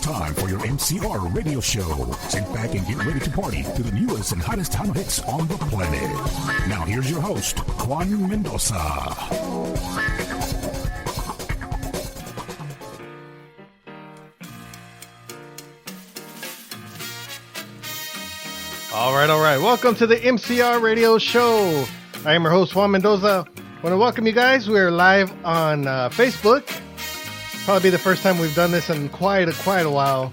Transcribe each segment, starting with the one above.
time for your MCR radio show. Sit back and get ready to party to the newest and hottest time hits on the planet. Now here's your host, Juan Mendoza. All right. Welcome to the MCR radio show. I am your host, Juan Mendoza. I want to welcome you guys. We are live on Facebook. Probably the first time we've done this in quite a while.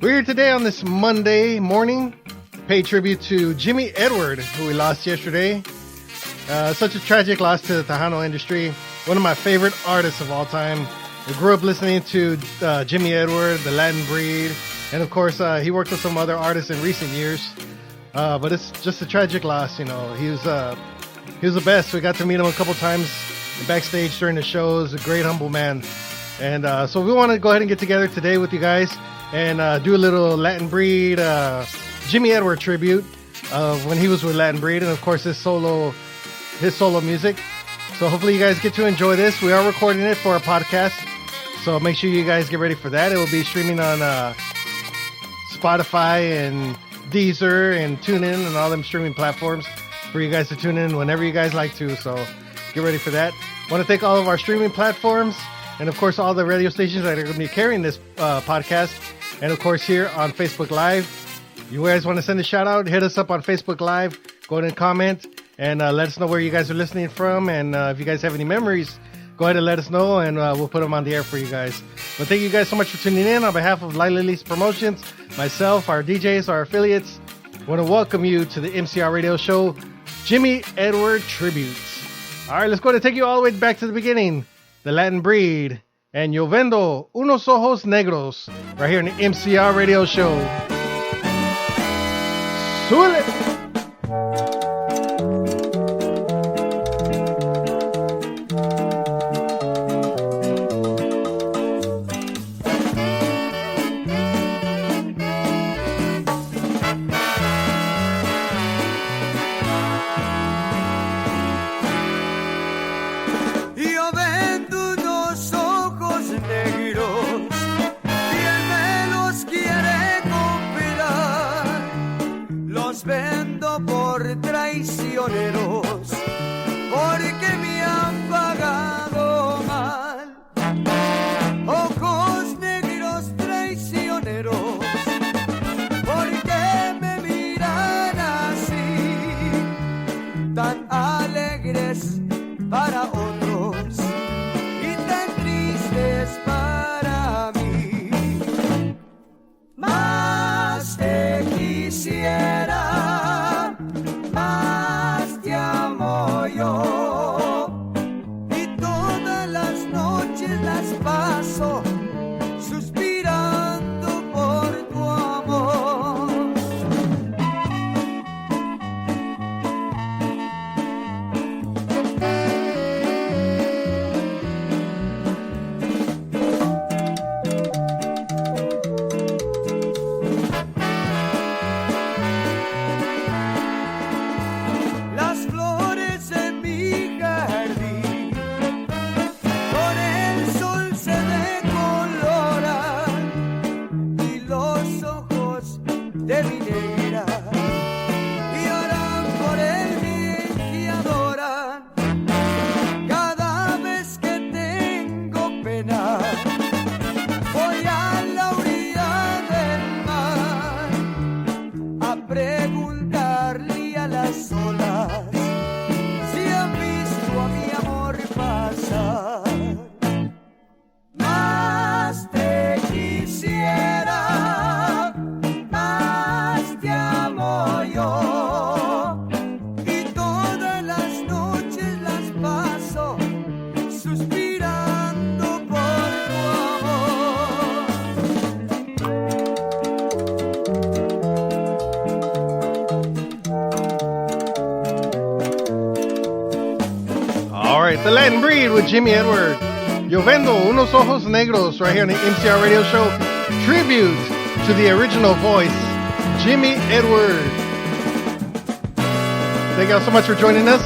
We're here today on this Monday morning. Pay tribute to Jimmy Edward, who we lost yesterday. Such a tragic loss to the Tejano industry. One of my favorite artists of all time. I grew up listening to Jimmy Edward, the Latin Breed. And of course, he worked with some other artists in recent years. But it's just a tragic loss, you know. He was the best. We got to meet him a couple times backstage during the shows. A great, humble man. And so we want to go ahead and get together today with you guys and do a little Latin Breed Jimmy Edward tribute of when he was with Latin Breed, and of course his solo music. So hopefully you guys get to enjoy this. We are recording it for a podcast, so make sure you guys get ready for that. It will be streaming on Spotify and Deezer and TuneIn and all them streaming platforms for you guys to tune in whenever you guys like to. So get ready for that. I want to thank all of our streaming platforms and of course all the radio stations that are going to be carrying this podcast, and of course here on Facebook Live. You guys want to send a shout out, hit us up on Facebook Live, go ahead and comment and let us know where you guys are listening from, and if you guys have any memories, go ahead and let us know, and we'll put them on the air for you guys. But thank you guys so much for tuning in. On behalf of Lila Lee's Promotions, myself, our DJs, our affiliates, I want to welcome you to the MCR radio show, Jimmy Edward Tributes. All right, let's go ahead and take you all the way back to the beginning. The Latin Breed and Yo Vendo Unos Ojos Negros right here in the MCR radio show. Súbele. Vendo por traicioneros, porque me han pagado mal. Ojos negros traicioneros, porque me miran así, tan alegres para otros y tan tristes para mí. Más te quisiera, y todas las noches las paso suspirando por tu amor. The Latin Breed with Jimmy Edward. Yo Vendo Unos Ojos Negros right here on the MCR radio show. Tribute to the original voice, Jimmy Edward. Thank y'all so much for joining us.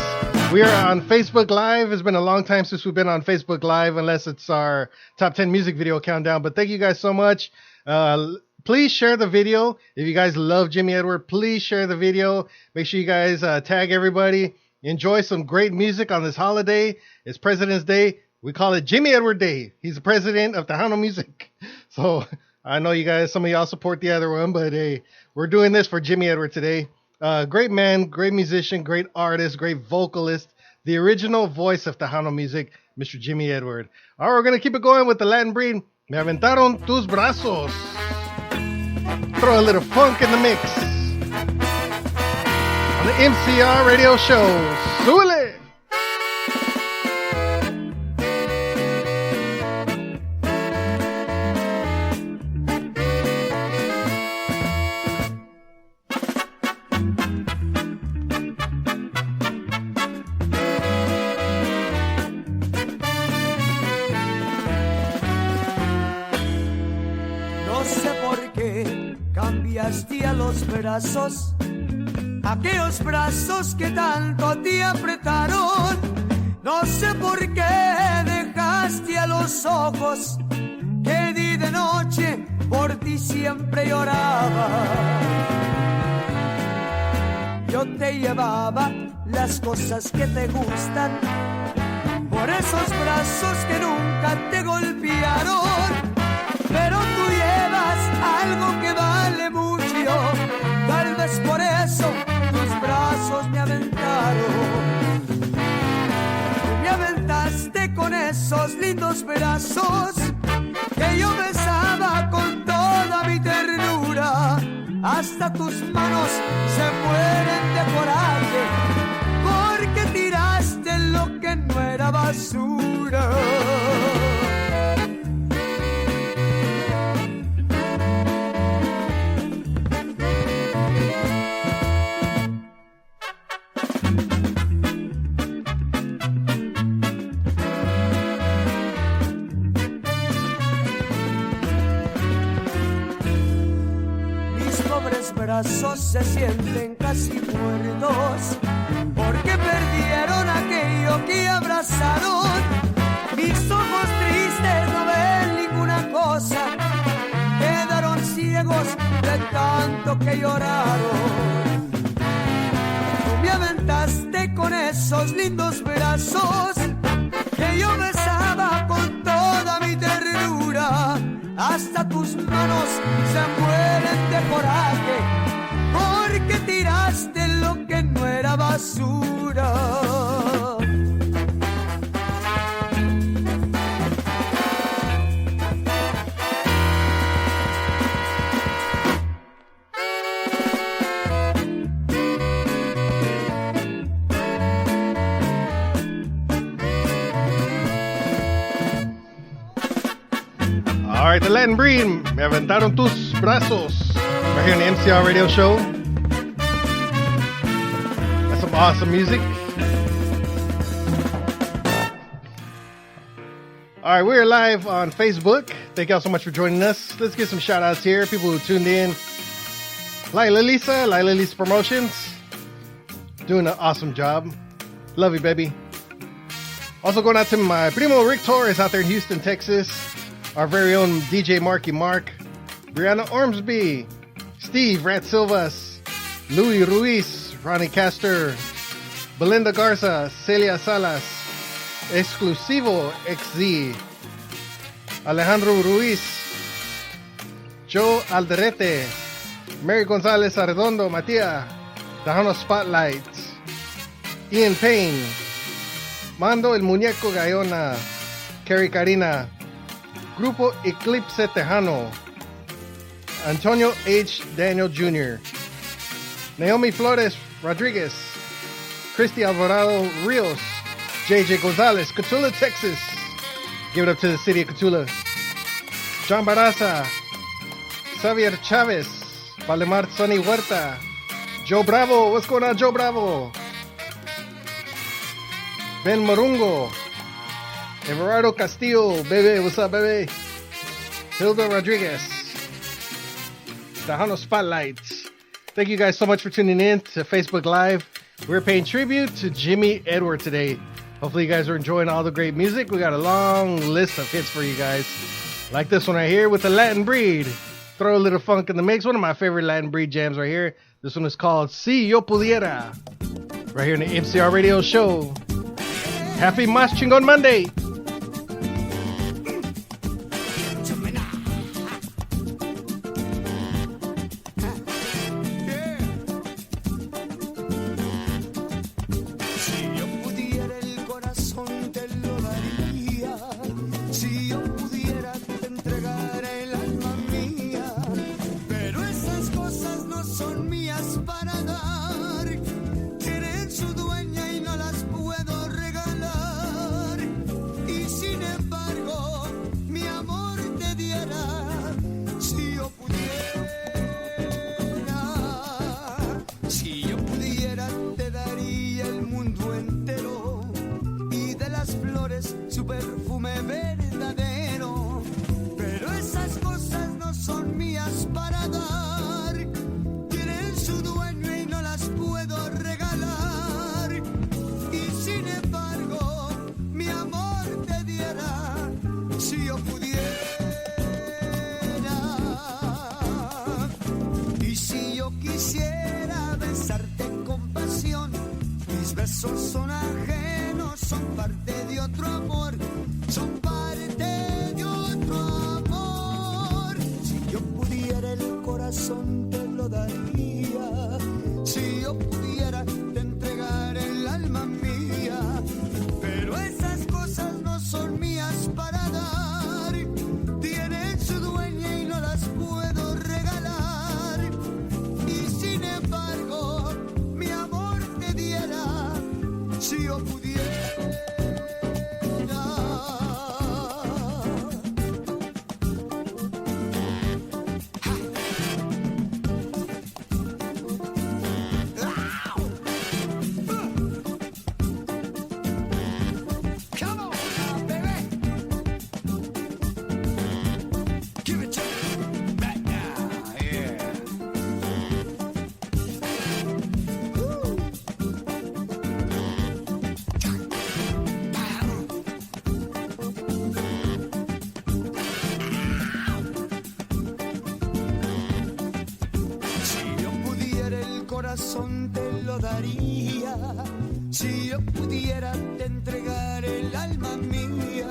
We are on Facebook Live. It's been a long time since we've been on Facebook Live, unless it's our top 10 music video countdown. But thank you guys so much. Please share the video. If you guys love Jimmy Edward, please share the video. Make sure you guys tag everybody. Enjoy some great music on this holiday. It's President's Day. We call it Jimmy Edward Day. He's the president of Tejano music. So I know you guys, some of y'all support the other one, but hey, we're doing this for Jimmy Edward today. Great man, great musician, great artist, great vocalist, the original voice of Tejano music, Mr. Jimmy Edward. All right, we're going to keep it going with the Latin breed. Me aventaron tus brazos. Throw a little funk in the mix. On the MCR radio show. Súbele. A los brazos, aquellos brazos que tanto te apretaron. No sé por qué dejaste a los ojos que di de noche por ti siempre lloraba. Yo te llevaba las cosas que te gustan por esos brazos que nunca te golpearon. Pero tú llevas algo que vale mucho. Tal vez por eso tus brazos me aventaron. Tú me aventaste con esos lindos brazos que yo besaba con toda mi ternura. Hasta tus manos se mueren de coraje porque tiraste lo que no era basura. Brazos se sienten casi muertos porque perdieron aquello que abrazaron. Mis ojos tristes no ven ninguna cosa, quedaron ciegos de tanto que lloraron. Tú me aventaste con esos lindos brazos que yo besaba con toda mi ternura. Hasta tus manos se mueren de coraje porque tiraste lo que no era basura. All right, the Latin breed. Me aventaron tus brazos. Right here on the MCR radio show. That's some awesome music. All right, we're live on Facebook. Thank y'all so much for joining us. Let's get some shout outs here. People who tuned in. Lila Lisa Promotions. Doing an awesome job. Love you, baby. Also going out to my primo Rick Torres out there in Houston, Texas. Our very own DJ Marky Mark, Brianna Ormsby, Steve Rat Silvas, Louis Ruiz, Ronnie Castor, Belinda Garza, Celia Salas, Exclusivo XZ, Alejandro Ruiz, Joe Alderete, Mary Gonzalez Arredondo, Matia, Tejano Spotlight, Ian Payne, Mando El Muñeco Gayona, Carrie Karina, Grupo Eclipse Tejano, Antonio H. Daniel Jr., Naomi Flores Rodriguez, Christy Alvarado Rios, JJ Gonzalez, Cotulla, Texas. Give it up to the city of Cotulla. John Barraza, Xavier Chavez, Valemar Sonny Huerta, Joe Bravo. What's going on, Joe Bravo? Ben Marungo, Everardo Castillo, baby, what's up, baby? Hilda Rodriguez, Tejano Spotlight. Thank you guys so much for tuning in to Facebook Live. We're paying tribute to Jimmy Edward today. Hopefully you guys are enjoying all the great music. We got a long list of hits for you guys. Like this one right here with the Latin Breed. Throw a little funk in the mix. One of my favorite Latin Breed jams right here. This one is called Si Yo Pudiera. Right here in the MCR Radio Show. Happy Mas Chingon Monday. Te lo daría, si yo pudiera te entregar el alma mía,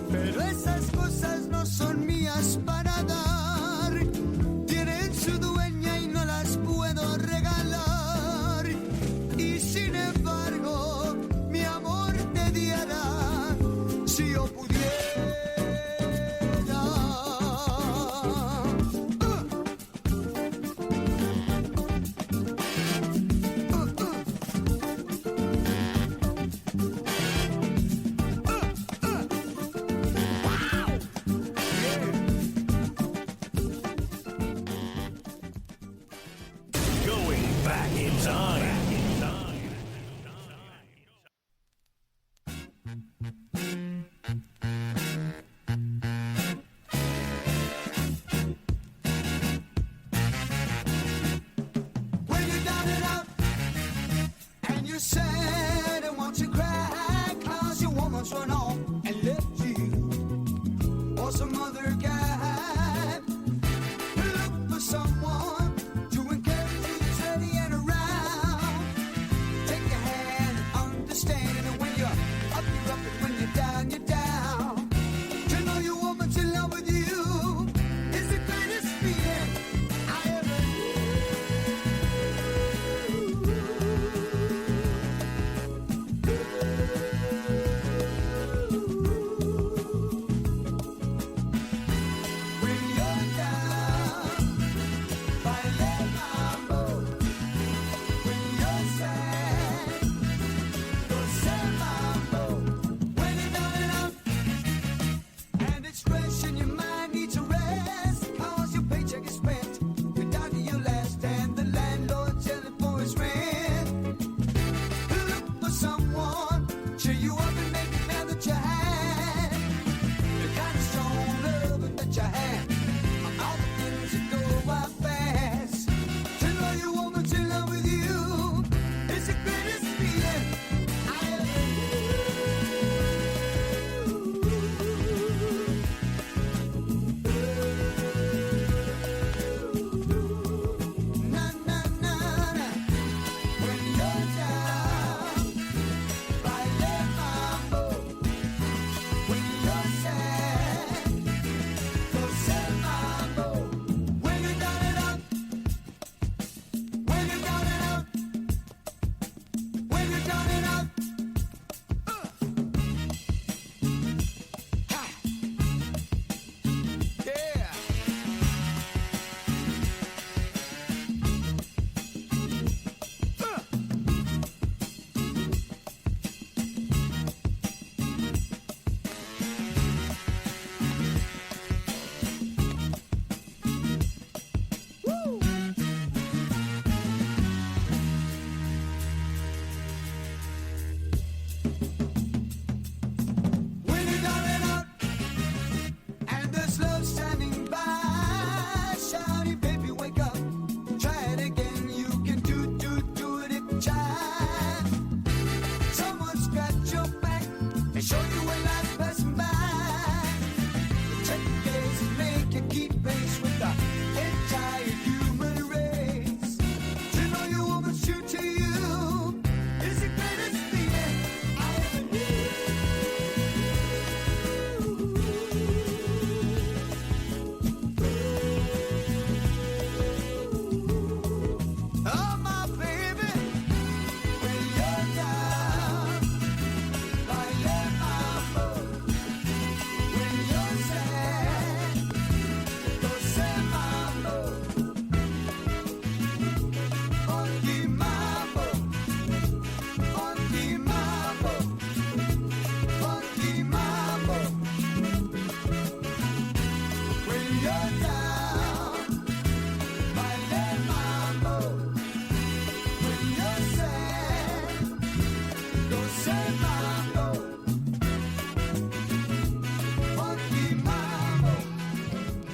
pero esas cosas no son mías para dar, tienen su dueña y no las puedo regalar, y sin embargo mi amor te diera, si yo pudiera.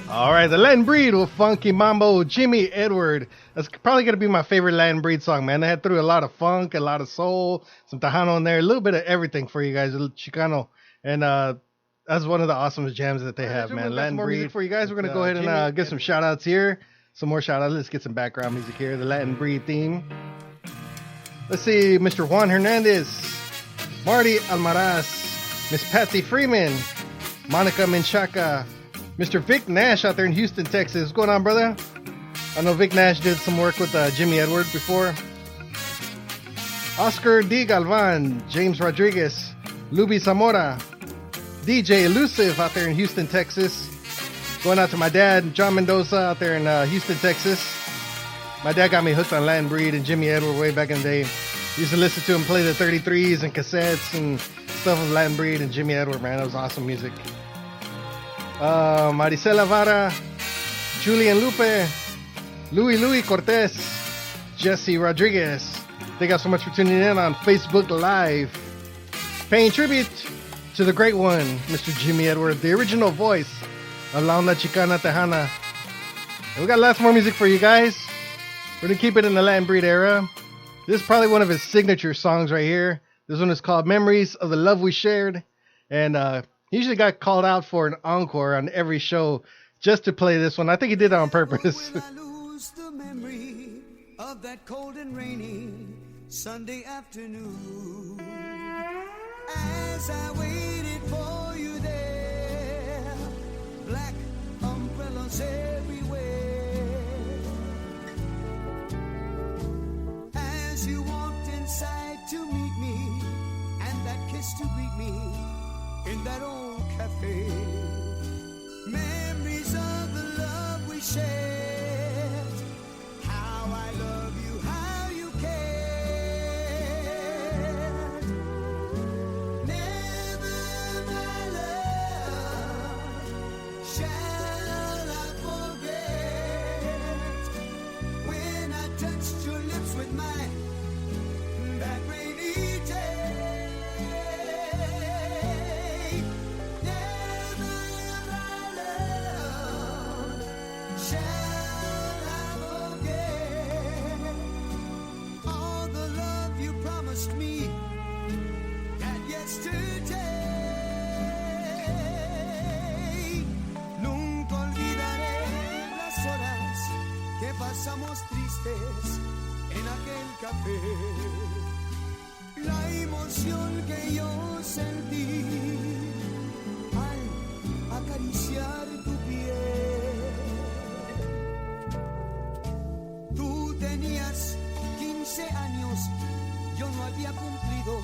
All right, the Latin Breed with Funky Mambo, Jimmy Edward. That's probably going to be my favorite Latin Breed song, man. They had through a lot of funk, a lot of soul, some Tejano in there, a little bit of everything for you guys, a little Chicano. And that's one of the awesome jams that they have, man. Latin Breed for you guys. We're going to go ahead and get some shout outs here. Some more shout outs. Let's get some background music here. The Latin Breed theme. Let's see, Mr. Juan Hernandez, Marty Almaraz, Miss Patsy Freeman, Monica Menchaca, Mr. Vic Nash out there in Houston, Texas. What's going on, brother? I know Vic Nash did some work with Jimmy Edward before. Oscar D. Galvan, James Rodriguez, Luby Zamora, DJ Elusive out there in Houston, Texas. Going out to my dad, John Mendoza out there in Houston, Texas. My dad got me hooked on Latin Breed and Jimmy Edward way back in the day. Used to listen to him play the 33s and cassettes and stuff with Latin Breed and Jimmy Edward, man. That was awesome music. Maricela Vara, Julian Lupe, Louis Cortez, Jesse Rodriguez. Thank you guys so much for tuning in on Facebook Live. Paying tribute to the great one, Mr. Jimmy Edward, the original voice of La Onda Chicana Tejana. And we got lots more music for you guys. We're going to keep it in the Latin Breed era. This is probably one of his signature songs right here. This one is called Memories of the Love We Shared. And he usually got called out for an encore on every show just to play this one. I think he did it on purpose. Will I lose the memory of that cold and rainy Sunday afternoon? As I waited for you there, black umbrellas everywhere. As you walked inside to meet me, and that kiss to greet me in that old cafe. Memories of the love we shared. How I love you, how you cared. Never, my love, shall I forget when I touched your lips with mine that rainy day. Me that yesterday. Nunca olvidaré las horas que pasamos tristes en aquel café. La emoción que yo sentí al acariciar tu piel. Tú tenías 15 años. Yo no había cumplido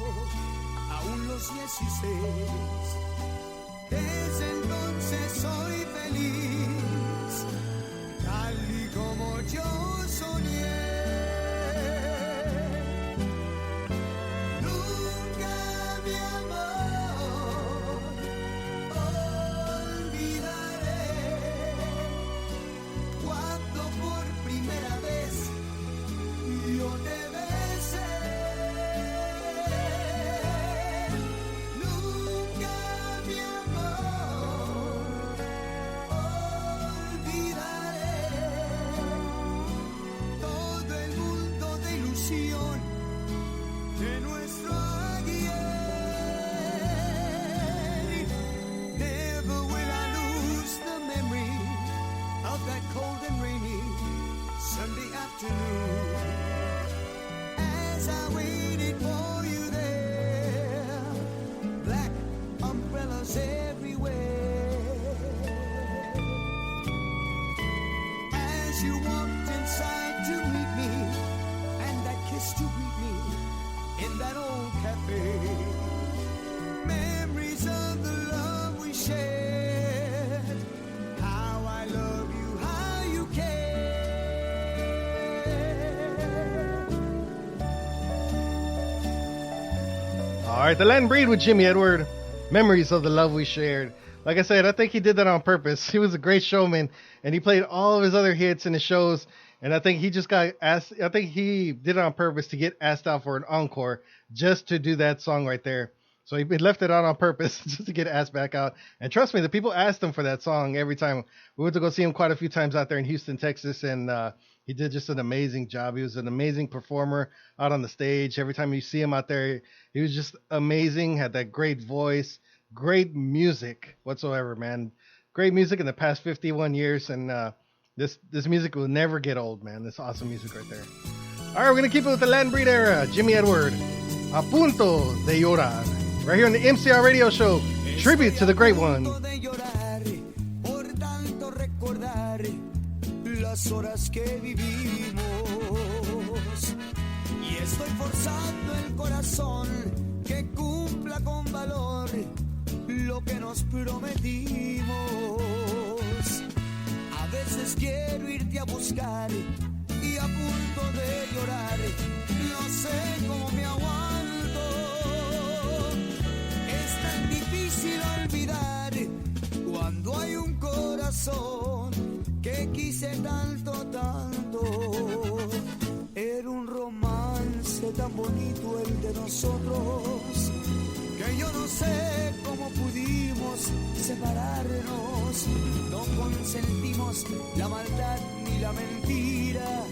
aún los 16. Desde entonces soy feliz, tal y como yo soñé. Nunca, mi amor, olvidaré cuando por primera vez yo te besé. De nuestro ayer. Never will I lose the memory of that cold and rainy Sunday afternoon. As I waited for you there, black umbrellas everywhere. As you walked inside to meet me, and that kiss to greet me in that old cafe. Memories of the love we shared. How I love you, how you care. All right, the Latin Breed with Jimmy Edward. Memories of the love we shared. Like I said, I think he did that on purpose. He was a great showman, and he played all of his other hits in his shows. And I think he just got asked, I think he did it on purpose to get asked out for an encore just to do that song right there. So he left it on purpose just to get asked back out. And trust me, the people asked him for that song every time. We went to go see him quite a few times out there in Houston, Texas, and he did just an amazing job. He was an amazing performer out on the stage. Every time you see him out there, he was just amazing, had that great voice, great music whatsoever, man. Great music in the past 51 years, and this music will never get old, man. This awesome music right there. All right, we're going to keep it with the Land Breed era. Jimmy Edward, A Punto de Llorar. Right here on the MCR Radio Show, tribute to the great one. Las horas que vivimos y estoy forzando el corazón que cumpla con valor lo que nos prometimos. A veces quiero irte a buscar y a punto de llorar, no sé cómo me aguanto. Es tan difícil olvidar cuando hay un corazón que quise tanto, tanto. Era un romance tan bonito el de nosotros, que yo no sé cómo pudimos separarnos. No consentimos la maldad ni la mentira.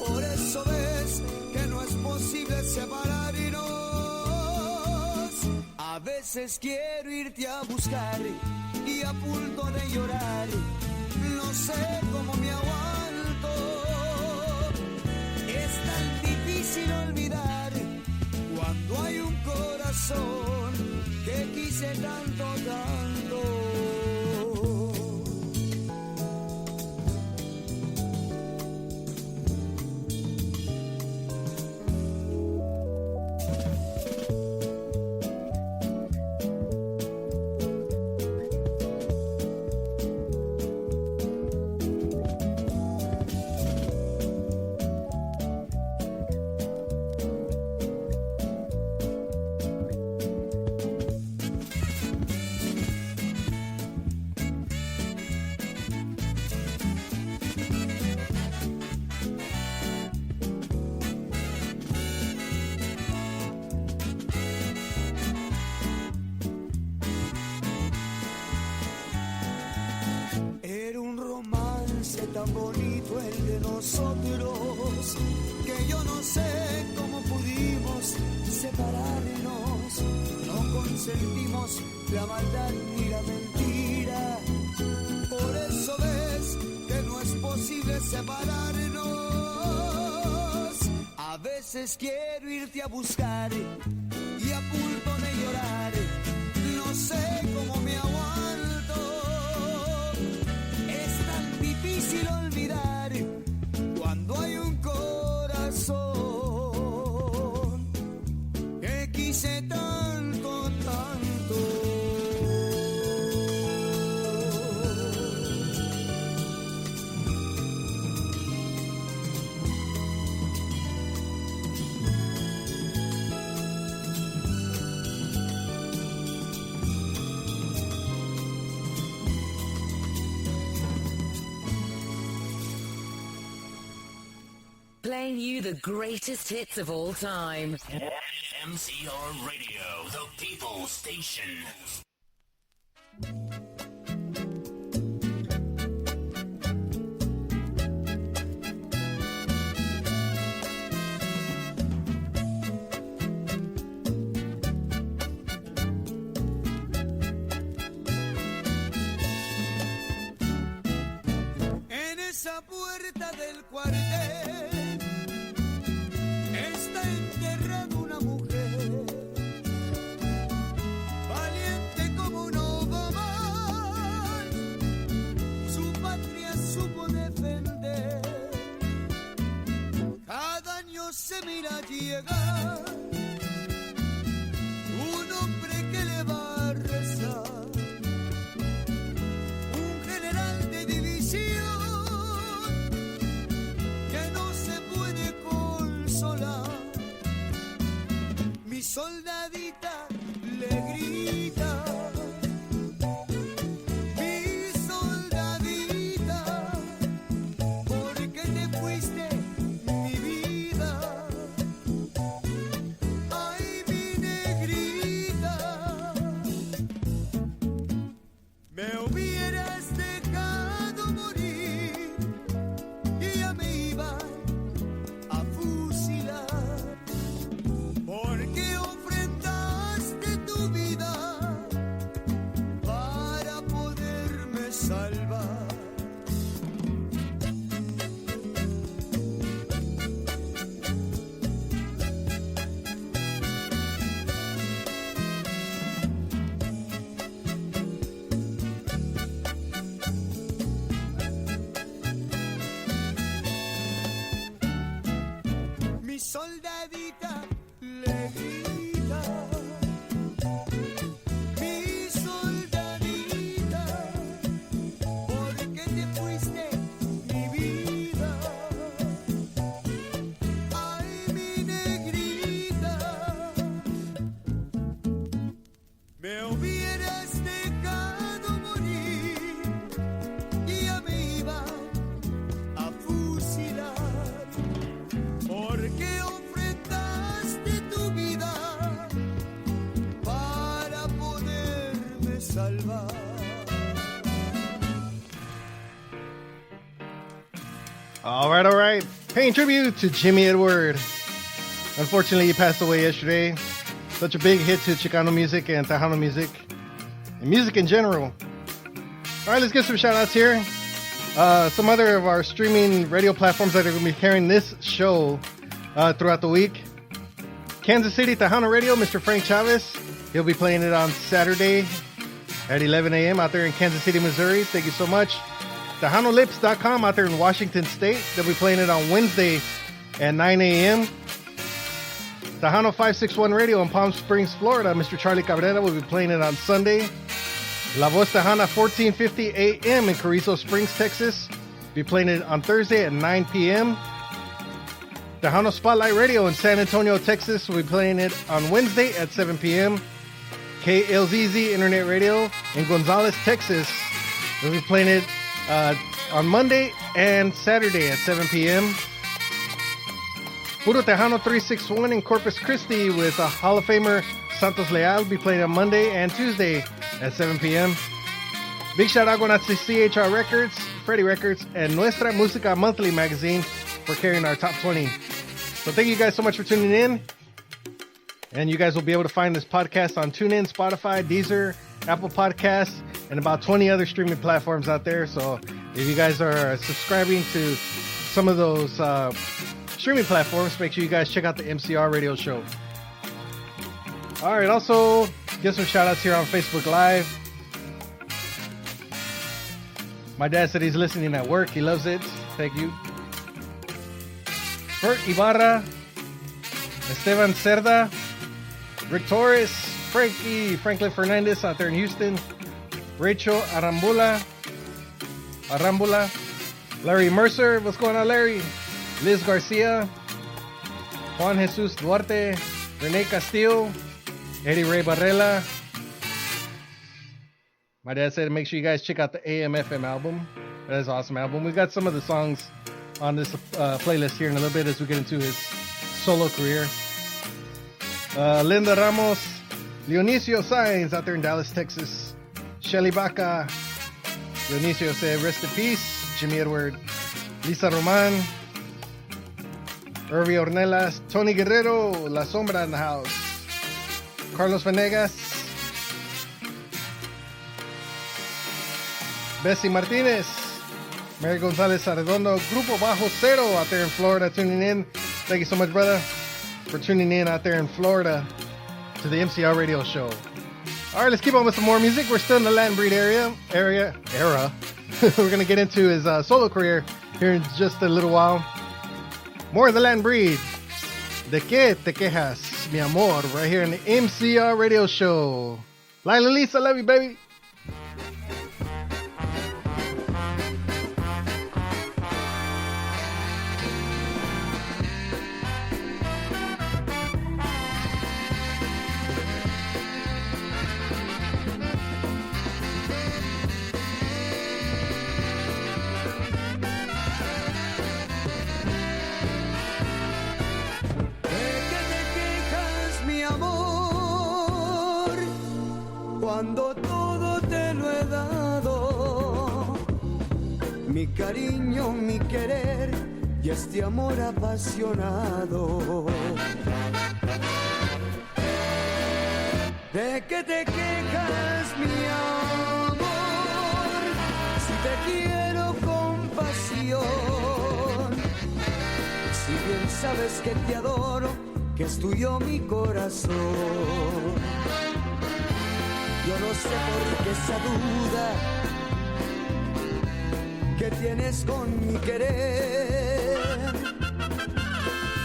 Por eso ves que no es posible separarnos. A veces quiero irte a buscar y a punto de llorar, no sé cómo me aguanto. Es tan difícil olvidar cuando hay un corazón que quise tanto, tanto. Tan bonito el de nosotros, que yo no sé cómo pudimos separarnos. No consentimos la maldad ni la mentira. Por eso ves que no es posible separarnos. A veces quiero irte a buscar y a punto de llorar, no sé cómo me aguanto. Difícil olvidar cuando hay un corazón que quise tanto, tanto. Playing you the greatest hits of all time. MCR Radio, the People Station. En esa puerta del cuartel está enterrada una mujer, valiente como un otomán, su patria supo defender. Cada año se mira llegar un hombre que le va a rezar, un general de división que no se puede consolar. Mi soldadita le grita, mi soldadita, ¿por qué te fuiste, mi vida? hubieras dejado morir y ya me iba a fusilar, porque ofrendaste tu vida para poderme salvar. Mi soldadita le grita, mi soldadita, porque te fuiste mi vida. Ay, mi negrita, me hubieras dejado morir y ya me iba a fusilar, porque ofrendaste tu vida para poderme salvar. All right. Paying tribute to Jimmy Edward. Unfortunately, he passed away yesterday. Such a big hit to Chicano music and Tejano music, and music in general. All right, let's get some shout outs here. Some other of our streaming radio platforms that are going to be carrying this show throughout the week. Kansas City Tejano Radio, Mr. Frank Chavez. He'll be playing it on Saturday at 11 a.m. out there in Kansas City, Missouri. Thank you so much. TejanoLips.com out there in Washington State. They'll be playing it on Wednesday at 9 a.m. Tejano 561 Radio in Palm Springs, Florida. Mr. Charlie Cabrera will be playing it on Sunday. La Voz Tejana 1450 a.m. in Carrizo Springs, Texas. Be playing it on Thursday at 9 p.m. Tejano Spotlight Radio in San Antonio, Texas. We'll be playing it on Wednesday at 7 p.m. KLZZ Internet Radio in Gonzales, Texas. We'll be playing it on Monday and Saturday at 7 p.m. Puro Tejano 361 in Corpus Christi with a Hall of Famer Santos Leal. Be playing on Monday and Tuesday at 7 p.m. Big shout out going out to CHR Records, Freddie Records, and Nuestra Música Monthly magazine for carrying our top 20. So thank you guys so much for tuning in. And you guys will be able to find this podcast on TuneIn, Spotify, Deezer, Apple Podcasts, and about 20 other streaming platforms out there. So if you guys are subscribing to some of those streaming platforms, make sure you guys check out the MCR radio show. All right, also get some shout outs here on Facebook Live. My dad said he's listening at work. He loves it. Thank you. Bert Ibarra, Esteban Cerda, Rick Torres, Franklin Fernandez out there in Houston, Rachel Arambula, Larry Mercer, what's going on, Larry? Liz Garcia, Juan Jesus Duarte, Rene Castillo, Eddie Ray Barrela. My dad said make sure you guys check out the AM/FM album. That is an awesome album. We've got some of the songs on this playlist here in a little bit as we get into his solo career. Linda Ramos, Leonicio Sainz out there in Dallas, Texas. Shelly Baca, Leonicio said rest in peace. Jimmy Edward, Lisa Roman, Irvi Ornelas, Tony Guerrero, La Sombra in the house. Carlos Venegas, Bessie Martinez, Mary Gonzalez Arredondo, Grupo Bajo Cero out there in Florida tuning in. Thank you so much, brother, for tuning in out there in Florida to the MCR radio show. All right, let's keep on with some more music. We're still in the Land Breed era. We're going to get into his solo career here in just a little while. More of the Land Breed. ¿De qué te quejas, mi amor? Right here in the MCR radio show. Lila Lisa, love you, baby. Cuando todo mi cariño, mi querer y este amor apasionado. ¿De qué te quejas, mi amor? Si te quiero con pasión, si bien sabes que te adoro, que es tuyo mi corazón. Yo no sé por qué esa duda que tienes con mi querer.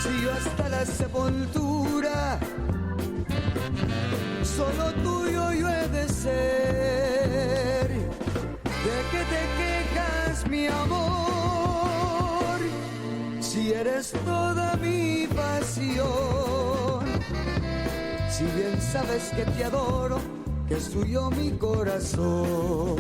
Si yo hasta la sepultura solo tuyo yo he de ser. ¿De qué te quejas, mi amor? Si eres toda mi pasión. Si bien sabes que te adoro, que es tuyo mi corazón.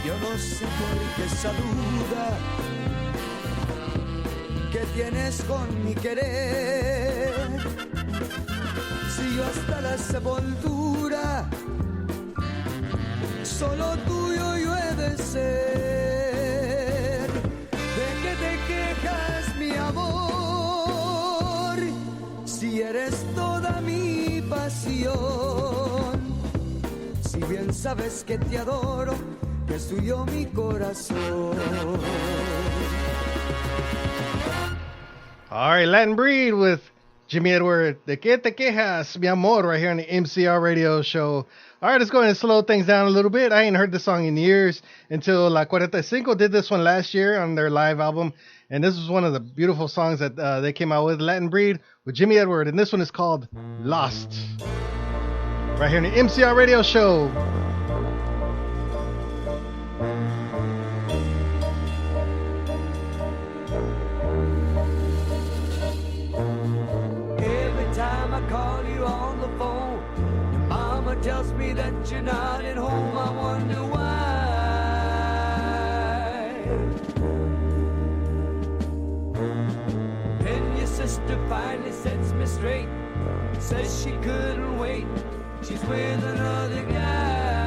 Yo no sé por qué esa duda que tienes con mi querer. Si yo hasta la sepultura solo tuyo yo he de ser. ¿De qué te quejas, mi amor? Si eres toda mi pasión. Si bien sabes que te adoro, que es tuyo mi corazón. All right, Latin Breed with Jimmy Edward. De que te quejas, mi amor, right here on the MCR radio show. All right, let's go ahead and slow things down a little bit. I ain't heard this song in years until La 45 did this one last year on their live album. And this was one of the beautiful songs that they came out with, Latin Breed with Jimmy Edward. And this one is called Lost. Right here on the MCR radio show. Call you on the phone. Your mama tells me that you're not at home. I wonder why. Then your sister finally sets me straight. Says she couldn't wait. She's with another guy.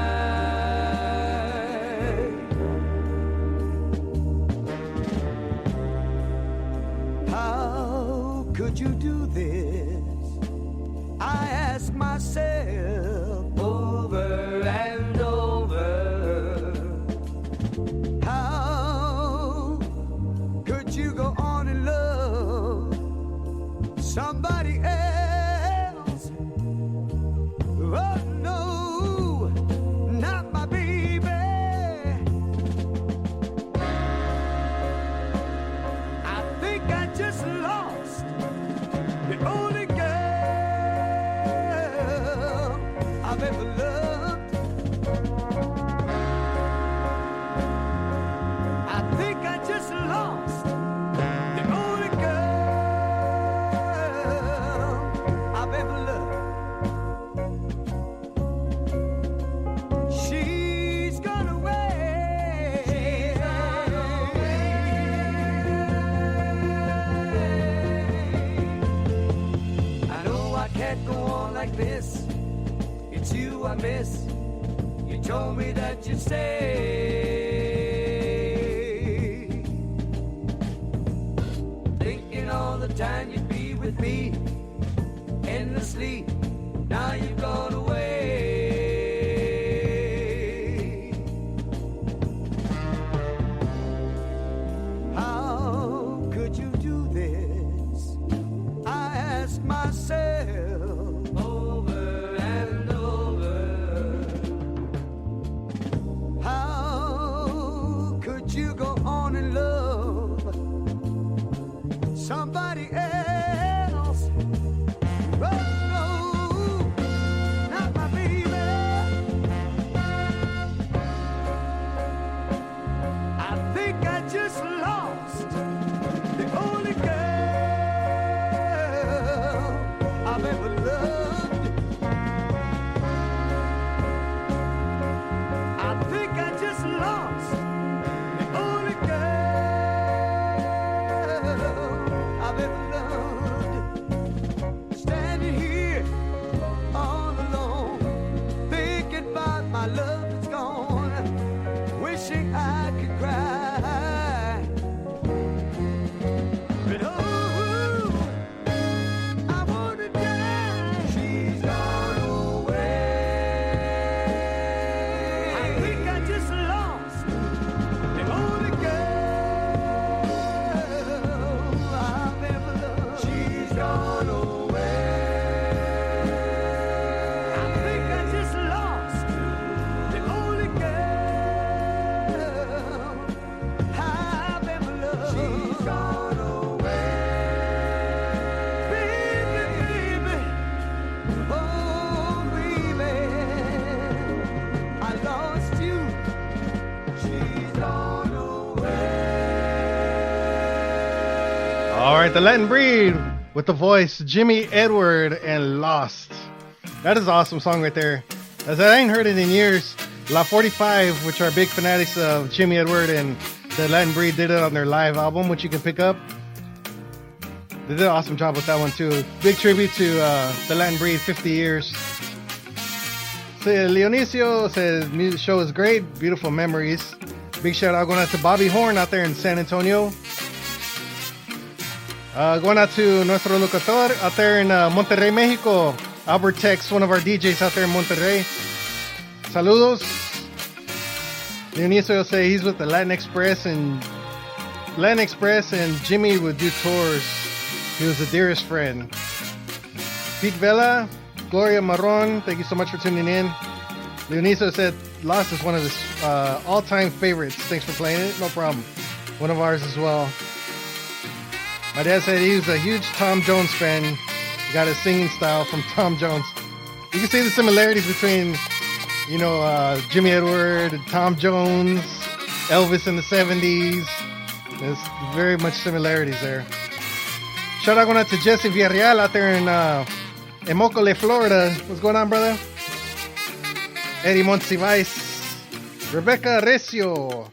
How could you do this? I ask myself over and over. How could you go on and love somebody else? Oh no, not my baby. I think I just lost the only girl I've ever loved. I think I just lost the only girl I've ever loved. She's gone away. She's gone away. I know I can't go on like this. It's you I miss. You told me that you'd stay. Thinking all the time you'd be with me endlessly. Now you've gone away. How could you do this? I ask myself over and over. How could you go on and love somebody else? Oh no, not my baby. I think I just lost the only girl I've ever the Latin Breed with the voice Jimmy Edward and Lost. That is an awesome song right there. As I ain't heard it in years. La 45, which are big fanatics of Jimmy Edward and the Latin Breed, did it on their live album, which you can pick up. They did an awesome job with that one too. Big tribute to the Latin Breed, 50 years. So Leonicio says music show is great, beautiful memories. Big shout out going out to Bobby Horn out there in San Antonio. Going out to nuestro locutor out there in Monterrey, Mexico. Albert Tex, one of our DJs out there in Monterrey. Saludos. Leonicio will say he's with the Latin Express and Jimmy would do tours. He was the dearest friend. Pete Vela, Gloria Marron, thank you so much for tuning in. Leonicio said Lost is one of his all-time favorites. Thanks for playing it. No problem. One of ours as well. My dad said he was a huge Tom Jones fan. He got his singing style from Tom Jones. You can see the similarities between, Jimmy Edward, Tom Jones, Elvis in the 70s. There's very much similarities there. Shout out going out to Jesse Villarreal out there in Immokalee, Florida. What's going on, brother? Eddie Monsivais, Rebecca Recio.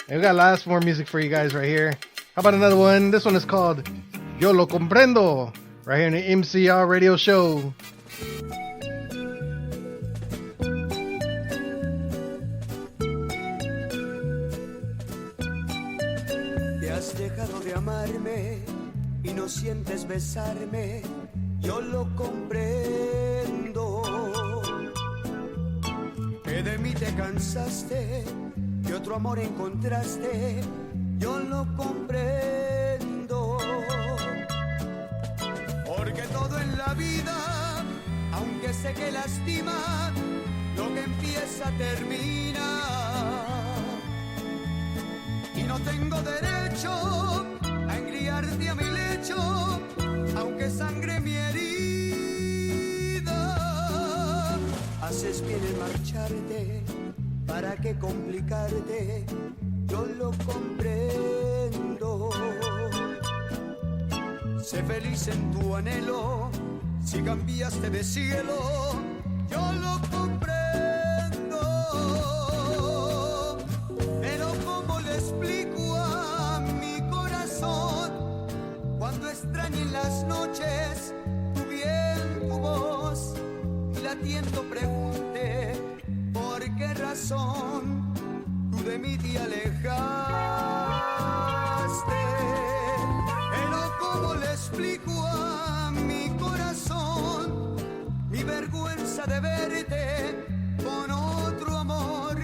And we got lots more music for you guys right here. How about another one? This one is called Yo Lo Comprendo, right here in the MCR Radio Show. Te has dejado de amarme y no sientes besarme, yo lo comprendo. Que de mí te cansaste, que otro amor encontraste, yo lo comprendo. Porque todo en la vida, aunque sé que lastima, lo que empieza termina. Y no tengo derecho a engriarte a mi lecho, aunque sangre mi herida. Haces bien en marcharte, ¿para qué complicarte? Yo lo comprendo. Sé feliz en tu anhelo, si cambiaste de cielo, yo lo comprendo. Pero ¿cómo le explico a mi corazón cuando extrañe en las noches tu bien, tu voz, y latiendo pregunte por qué razón de mí te alejaste? Pero ¿cómo le explico a mi corazón mi vergüenza de verte con otro amor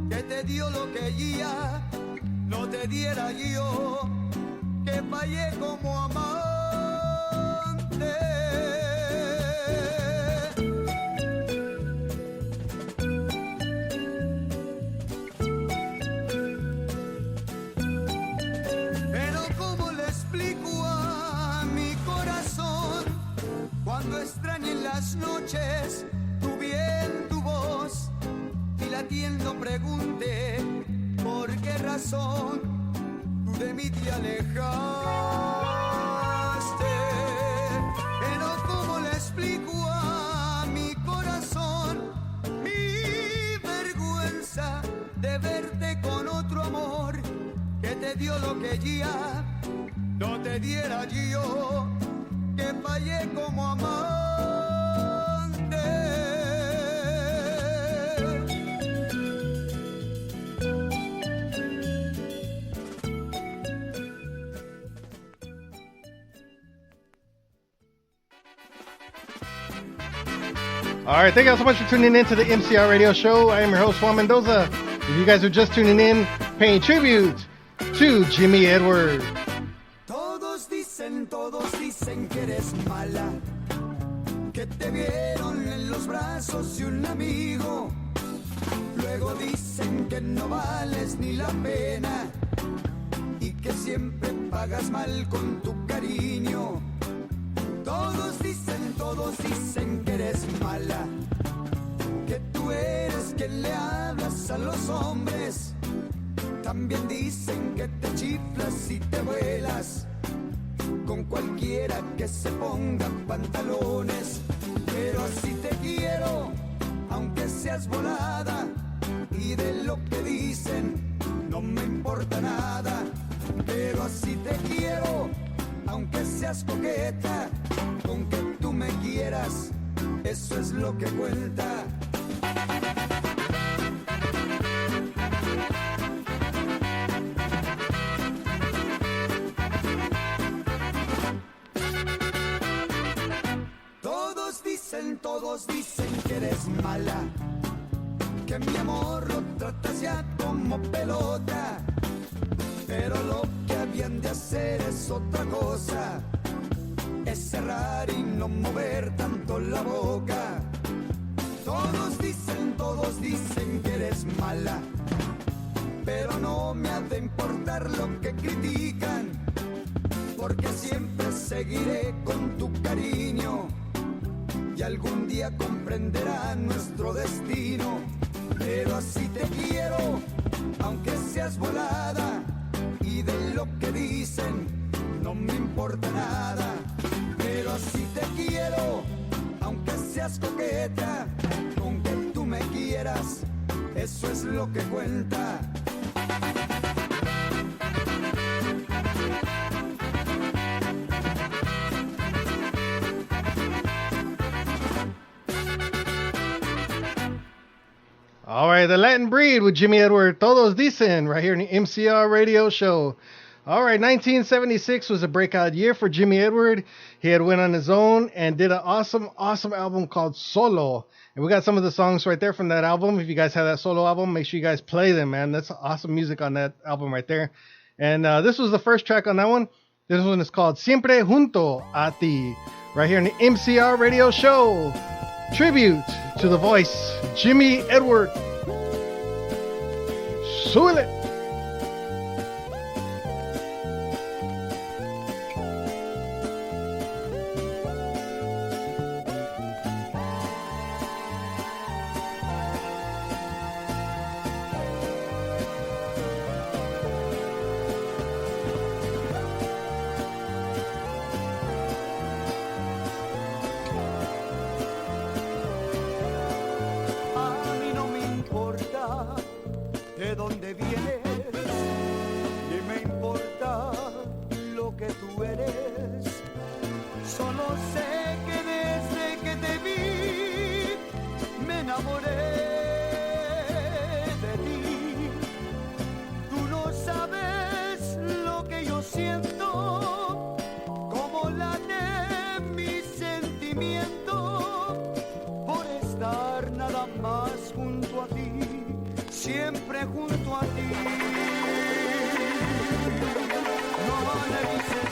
que te dio lo que ya no te diera yo, que fallé como amante? Cuando extrañe en las noches tu bien, tu voz, y latiendo pregunte por qué razón tú de mí te alejaste. Pero ¿cómo le explico a mi corazón mi vergüenza de verte con otro amor que te dio lo que ya no te diera yo, que fallé como amante? All right, thank you all so much for tuning in to the MCR Radio Show. I am your host, Juan Mendoza. If you guys are just tuning in, paying tribute to Jimmy Edward. Todos dicen que eres mala, que te vieron en los brazos de un amigo. Luego dicen que no vales ni la pena y que siempre pagas mal con tu cariño. Todos dicen que eres mala, que tú eres quien le hablas a los hombres. También dicen que te chiflas y te vuelas con seas volada y de lo que dicen no me importa nada, pero así te quiero, aunque seas coqueta, con que tú me quieras, eso es lo que cuenta. Todos dicen que eres mala, que mi amor lo tratas ya como pelota, pero lo que habían de hacer es otra cosa, es cerrar y no mover tanto la boca. Todos dicen que eres mala, pero no me ha de importar lo que critican, porque siempre seguiré con tu cariño. Y algún día comprenderán nuestro destino, pero así te quiero, aunque seas volada, y de lo que dicen no me importa nada, pero así te quiero, aunque seas coqueta, con que tú me quieras, eso es lo que cuenta. All right, The Latin Breed with Jimmy Edward, Todos Dicen, right here in the MCR radio show. All right, 1976 was a breakout year for Jimmy Edward. He had went on his own and did an awesome album called Solo. And we got some of the songs right there from that album. If you guys have that solo album, make sure you guys play them, man. That's awesome music on that album right there. And this was the first track on that one. This one is called Siempre Junto a Ti, right here in the MCR radio show. Tribute to the voice, Jimmy Edward. Súbele.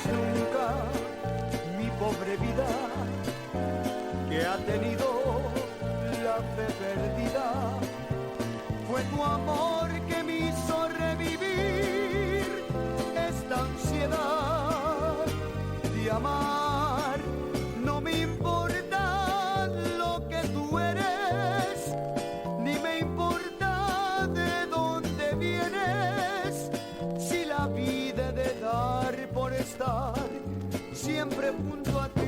Nunca mi pobre vida que ha tenido la fe perdida, fue tu amor que me hizo revivir esta ansiedad de amar. No me importa lo que tú eres, ni me importa de dónde vienes, si la vida de dar por estar siempre junto a ti.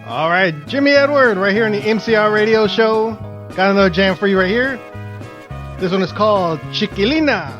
All right, Jimmy Edward right here in the MCR radio show. Got another jam for you right here. This one is called Chiquilina.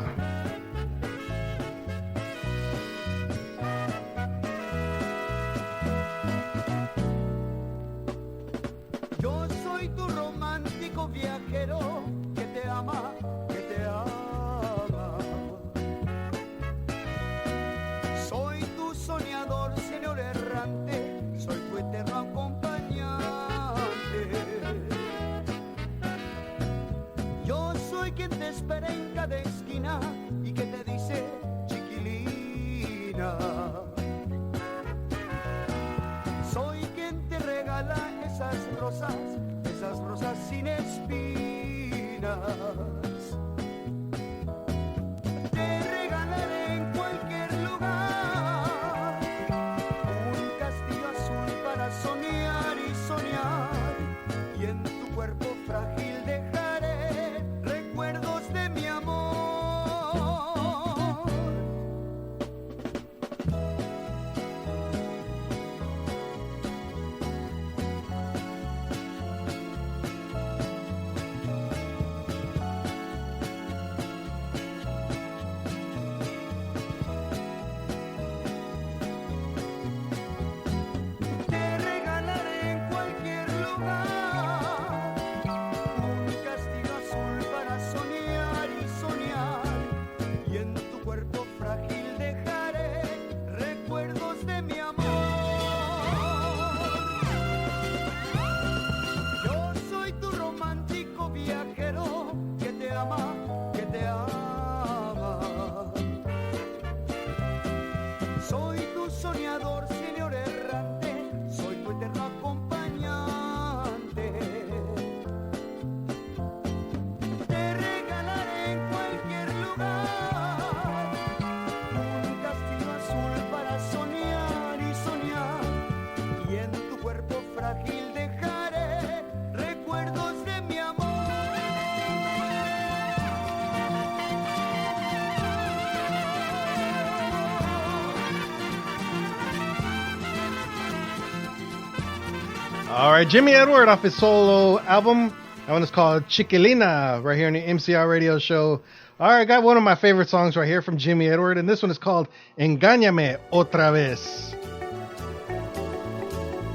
All right, Jimmy Edward off his solo album. That one is called Chiquilina, right here on the MCR Radio Show. All right, got one of my favorite songs right here from Jimmy Edward, and this one is called Engáñame Otra Vez.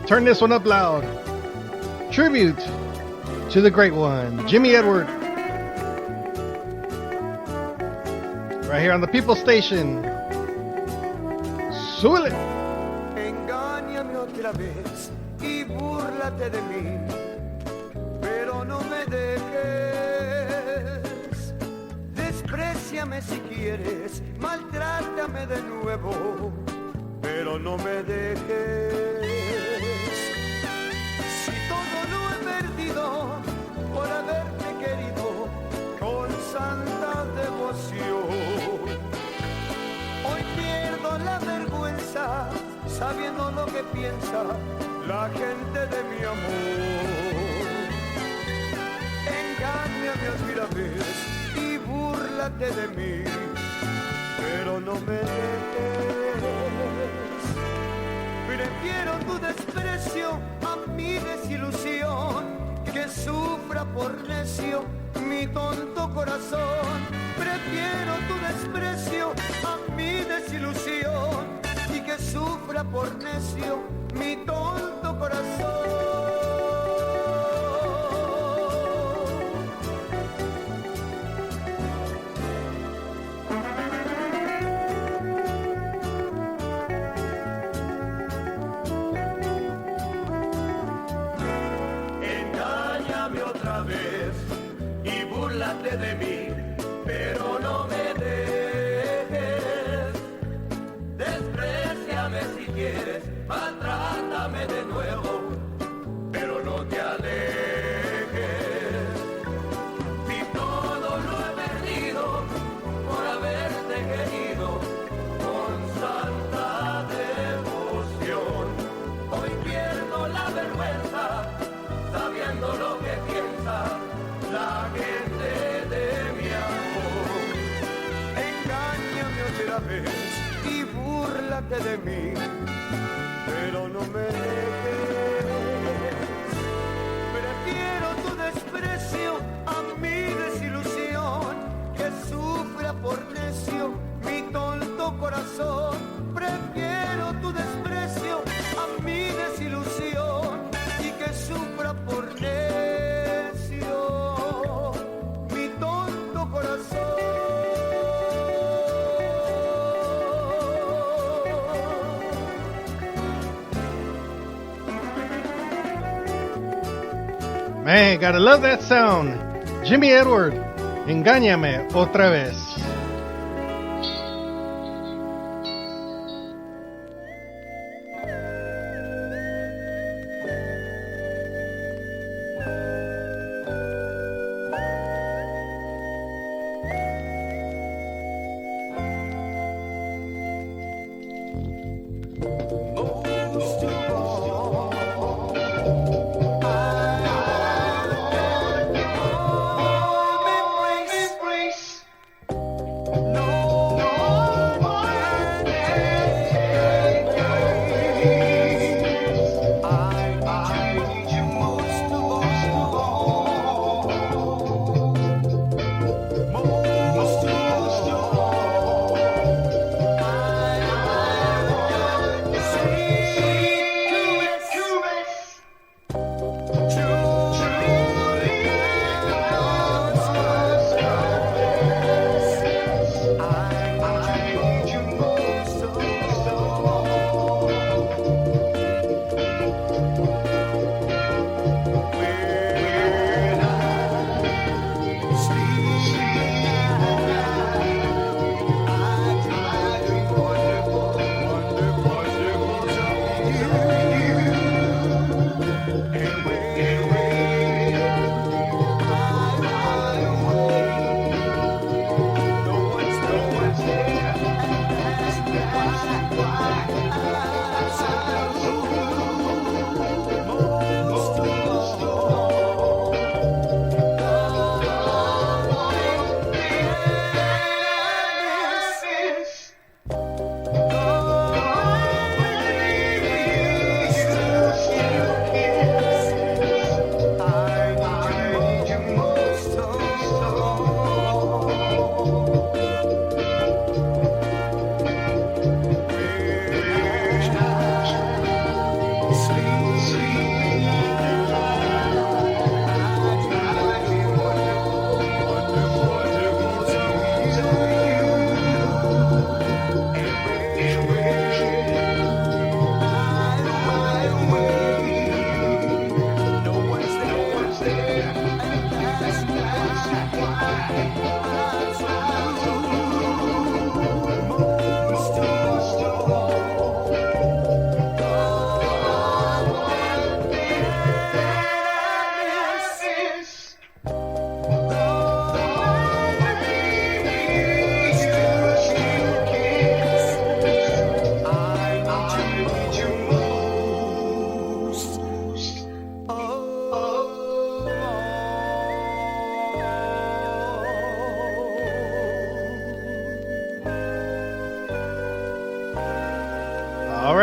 Turn this one up loud. Tribute to the great one, Jimmy Edward. Right here on the People Station. Súbele. Engáñame otra vez y búrlate de mí, pero no me dejes. Despréciame si quieres, maltrátame de nuevo, pero no me dejes. Si todo lo he perdido por haberte querido con santa devoción, hoy pierdo la vergüenza sabiendo lo que piensa la gente de mi amor. Engáñame otra vez y búrlate de mí, pero no me dejes. Prefiero tu desprecio a mi desilusión, que sufra por necio mi tonto corazón. Prefiero tu desprecio a mi desilusión y que sufra por necio mi tonto corazón. Engáñame otra vez y búrlate de mí, pero no me dejes. Despréciame si quieres, maltrátame de nuevo, pero no te alejes. Si todo lo he perdido por haberte querido con santa devoción, hoy pierdo la vergüenza sabiendo lo que piensa la gente de mi amor. Engáñame otra vez y búrlate de mí, pero no me dejes. Prefiero tu desprecio a mi desilusión, que sufra por necio mi tonto corazón. Prefiero tu desprecio a mi desilusión y que sufra por necio mi tonto corazón. Man, gotta love that sound. Jimmy Edward, Engáñame Otra Vez.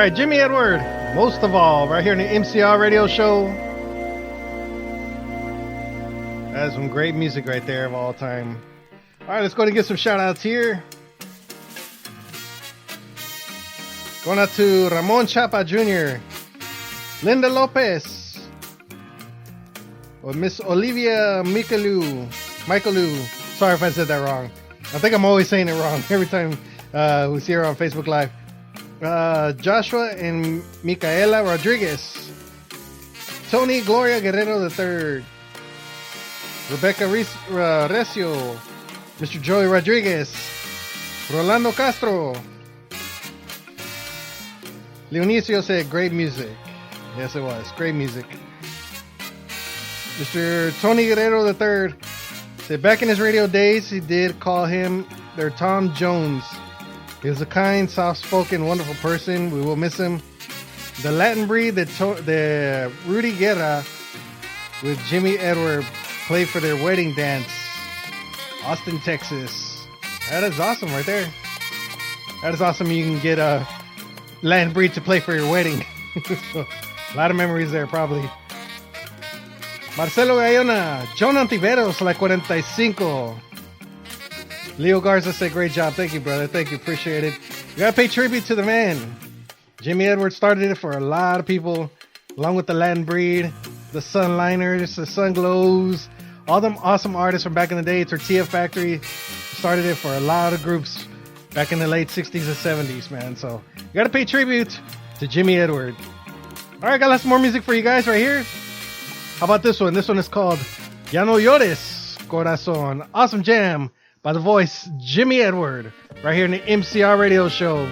right, Jimmy Edward, most of all, right here in the MCR radio show. That is some great music right there of all time. All right, let's go and get some shout outs here. Going out to Ramon Chapa Jr., Linda Lopez, or Miss Olivia Michaelu. Sorry if I said that wrong. I think I'm always saying it wrong every time we see her on Facebook Live. Joshua and Micaela Rodriguez, Tony Gloria Guerrero III, Rebecca Recio, Mr. Joey Rodriguez, Rolando Castro. Leonicio said great music. Yes, it was great music. Mr. Tony Guerrero III said back in his radio days he did call him their Tom Jones. He was a kind, soft-spoken, wonderful person. We will miss him. The Latin breed that Rudy Guerra with Jimmy Edward played for their wedding dance. Austin, Texas. That is awesome right there. That is awesome. You can get a Latin breed to play for your wedding. So, a lot of memories there, probably. Marcelo Gallona. John Antiveros, La 45. Leo Garza said, great job. Thank you, brother. Thank you. Appreciate it. You got to pay tribute to the man. Jimmy Edwards started it for a lot of people, along with the Latin breed, the Sunliners, the Sun Glows, all them awesome artists from back in the day. Tortilla Factory started it for a lot of groups back in the late 60s and 70s, man. So you got to pay tribute to Jimmy Edwards. All right, got lots more music for you guys right here. How about this one? This one is called Ya No Llores, Corazón. Awesome jam by the voice Jimmy Edward, right here in the MCR radio show.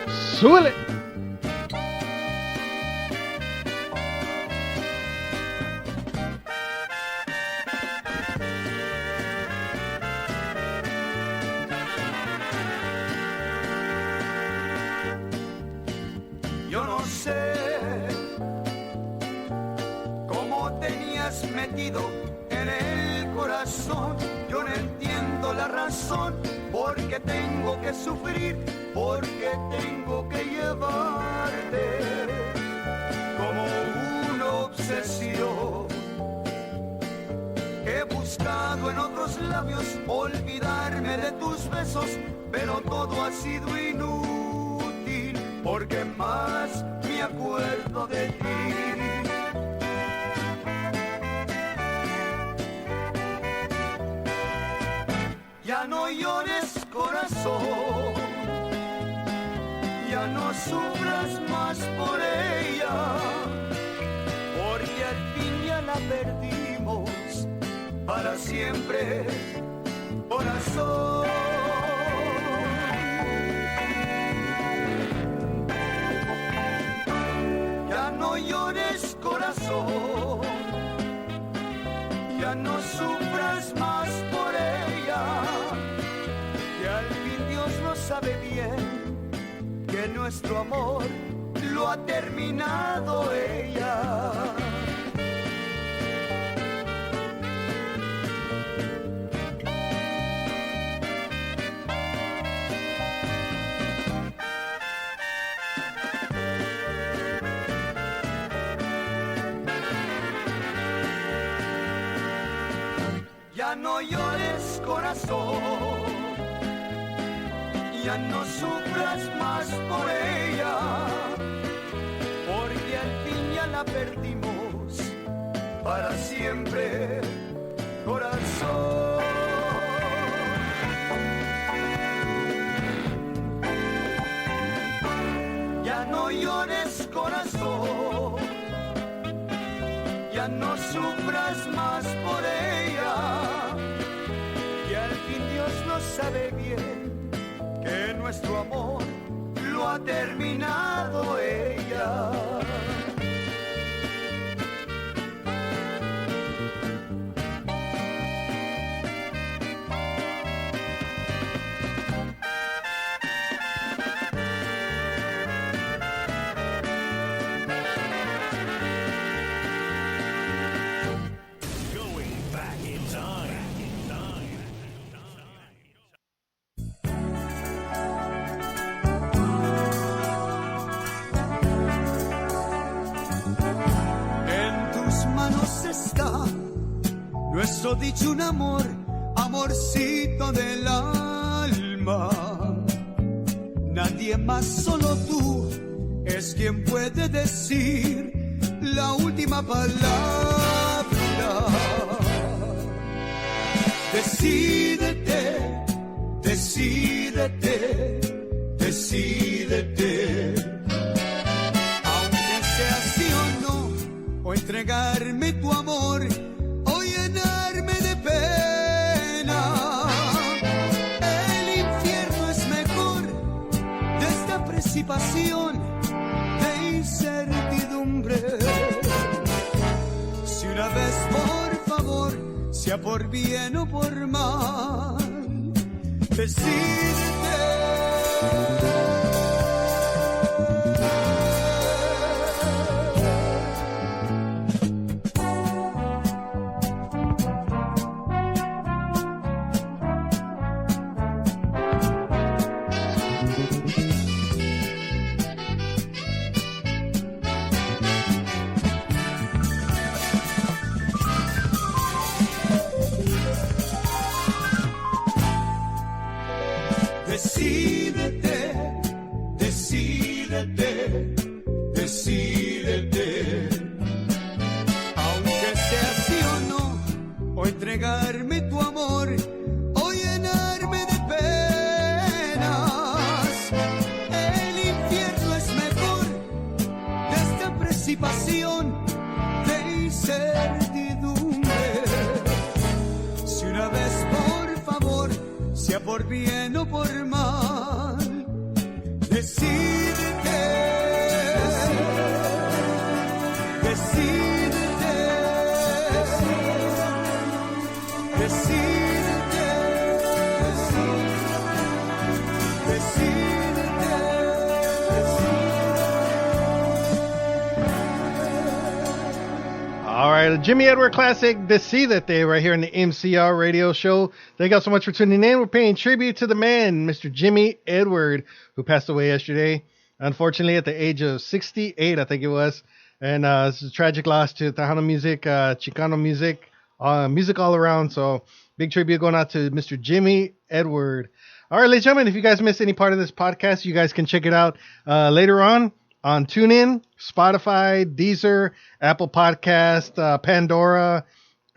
Súbele. Yo no sé cómo tenías metido en el corazón. Yo no entiendo la razón por qué tengo que sufrir, por qué tengo que llevarte como una obsesión. He buscado en otros labios olvidarme de tus besos, pero todo ha sido inútil, porque más me acuerdo de ti. Ya no llores, corazón, ya no sufras más por ella, porque al fin ya la perdimos para siempre, corazón. Ya no llores, corazón, ya no sufras más por ella, que al fin Dios lo sabe bien, que nuestro amor lo ha terminado ella. Ya no llores, corazón, ya no sufras más por ella, porque al fin ya la perdimos para siempre, corazón. Ya no llores, corazón, ya no sufras más por ella, que al fin Dios lo sabe bien, que nuestro amor lo ha terminado ella. nuestro dicho un amor, amorcito del alma. Nadie más, solo tú, es quien puede decir la última palabra. Decídete, decídete, decídete. Aunque sea sí o no, o entregarme tu amor, o llenarme de pena. El infierno es mejor de esta precipitación de incertidumbre. Si una vez, por favor, sea por bien o por mal, decídete. Decídete, decídete, decídete. Aunque sea sí o no, o entregarme tu amor, o llenarme de penas. El infierno es mejor de esta precipitación de incertidumbre. Si una vez, por favor, sea por bien o por mal, decídete, decídete, decídete, decídete, decídete. All right, a Jimmy Edward classic, Decídete, right here in the MCR radio show. Thank you all so much for tuning in. We're paying tribute to the man, Mr. Jimmy Edward, who passed away yesterday, unfortunately, at the age of 68, I think it was. And it's a tragic loss to Tejano music, Chicano music, music all around. So big tribute going out to Mr. Jimmy Edward. All right, ladies and gentlemen, if you guys missed any part of this podcast, you guys can check it out later on TuneIn, Spotify, Deezer, Apple Podcast, Pandora,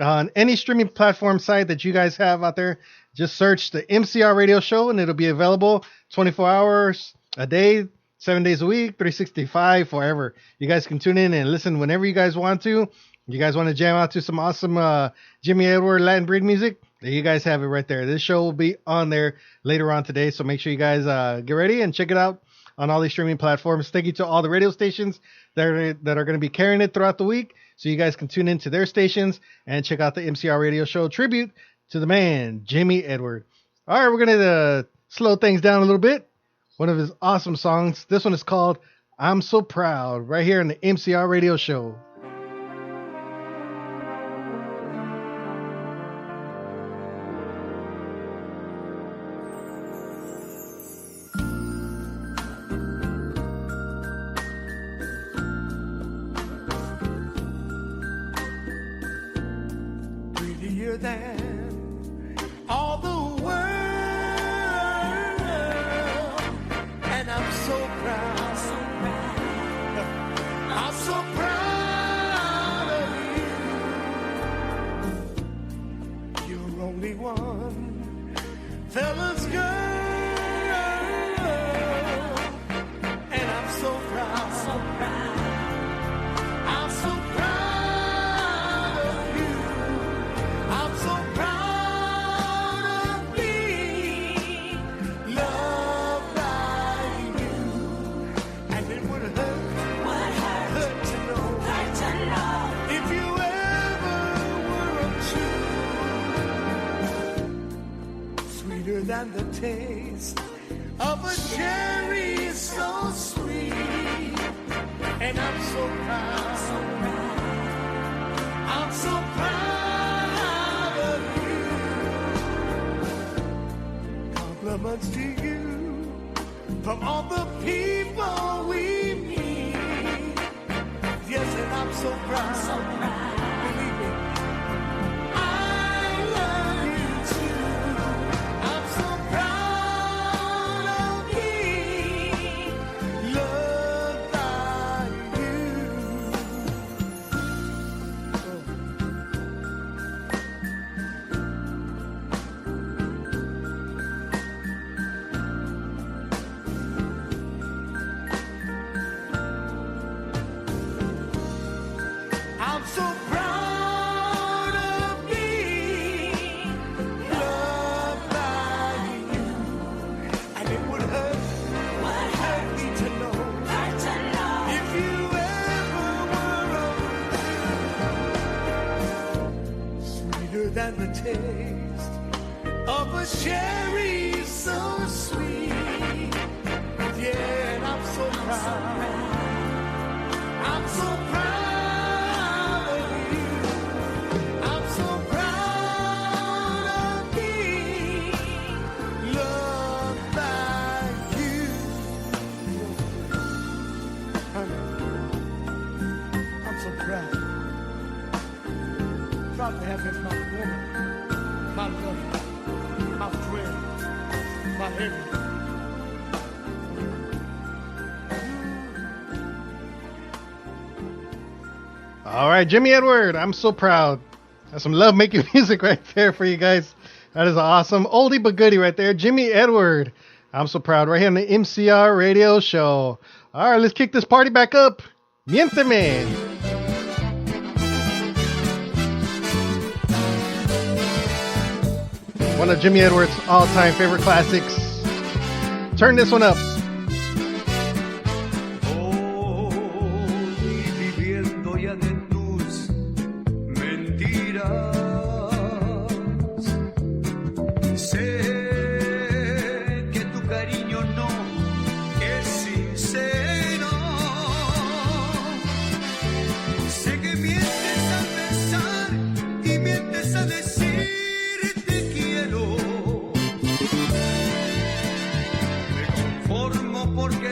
on any streaming platform site that you guys have out there. Just search the MCR radio show and it'll be available 24 hours a day, 7 days a week, 365, forever. You guys can tune in and listen whenever you guys want to. You guys want to jam out to some awesome Jimmy Edward Latin Breed music? There you guys have it right there. This show will be on there later on today, so make sure you guys get ready and check it out on all these streaming platforms. Thank you to all the radio stations that are going to be carrying it throughout the week, so you guys can tune into their stations and check out the MCR radio show tribute to the man, Jimmy Edward. All right, we're going to slow things down a little bit. One of his awesome songs. This one is called I'm So Proud, right here in the MCR radio show. Than all the world, and I'm so proud, I'm so proud of you. You're only one fella's girl, and I'm so proud, so proud. I'm so proud of you. I'm so proud of being loved by you. And it would hurt to know if you ever were untrue. Sweeter than the taste of a cherry, so sweet. And I'm so proud, so proud. I'm so proud of you. Compliments to you from all the people we meet. Yes, and I'm so proud. So proud. Believe me, I'm taste of a cherry so sweet. Yeah, and I'm so proud. I'm so proud of you. I'm so proud of me. Love like you. I'm so proud. Proud to have him my woman, my lover, my friend, my everything. All right, Jimmy Edward, I'm so proud. That's some love making music right there for you guys. That is awesome. Oldie but goodie right there. Jimmy Edward, I'm so proud. Right here on the MCR radio show. All right, let's kick this party back up. Miénteme. One of Jimmy Edwards' all-time favorite classics. Turn this one up.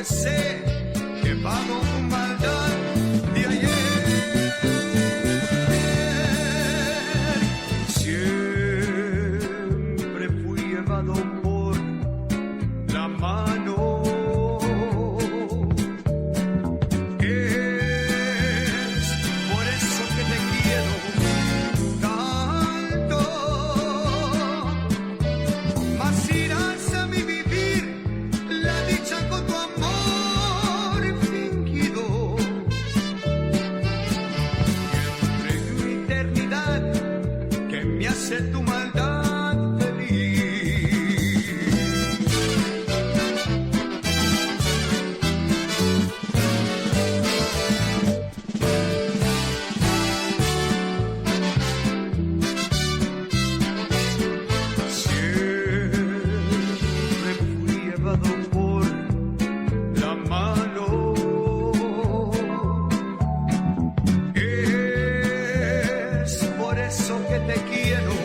Sé que pago tu maldad de ayer. Siempre fui llevado por la mano. Es por eso que te quiero tanto. Mas irás a mi vivir la dicha con tu amor. Hace tu maldad feliz. Siempre fui llevado por la mano. Es por eso que te quiero.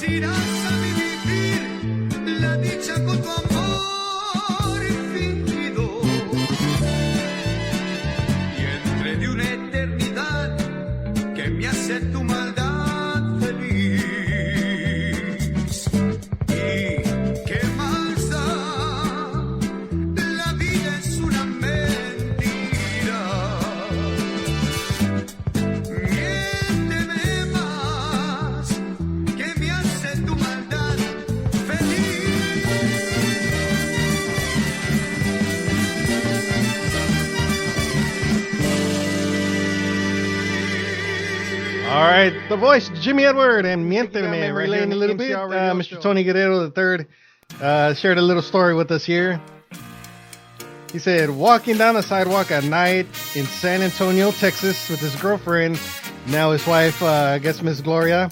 Irás a vivir la dicha con tu amor fingido y entre de una eternidad que me hace tu maldad feliz. ¿Y qué más da? La vida es una mentira. Miénteme más que me hace tu maldad feliz. All right, the voice, Jimmy Edward, and Miénteme, relaying a little bit. Mr. Tony Guerrero III shared a little story with us here. He said, walking down the sidewalk at night in San Antonio, Texas, with his girlfriend, now his wife, I guess Miss Gloria,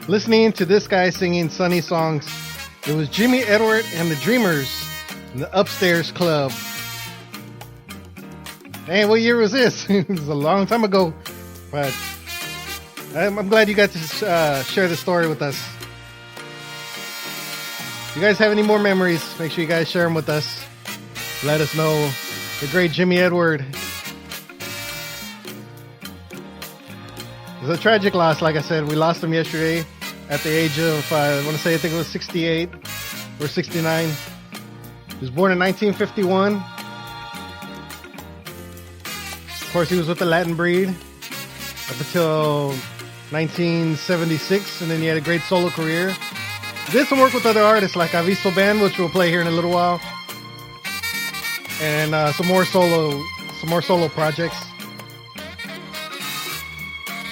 listening to this guy singing sunny songs. It was Jimmy Edward and the Dreamers in the Upstairs Club. Hey, what year was this? It was a long time ago, but I'm glad you got to share the story with us. If you guys have any more memories, make sure you guys share them with us. Let us know. The great Jimmy Edward. It was a tragic loss, like I said. We lost him yesterday at the age of, I think it was 68 or 69. He was born in 1951. Of course, he was with the Latin breed up until 1976, and then he had a great solo career. Did some work with other artists like Avisa Band, which we'll play here in a little while, and some more solo projects.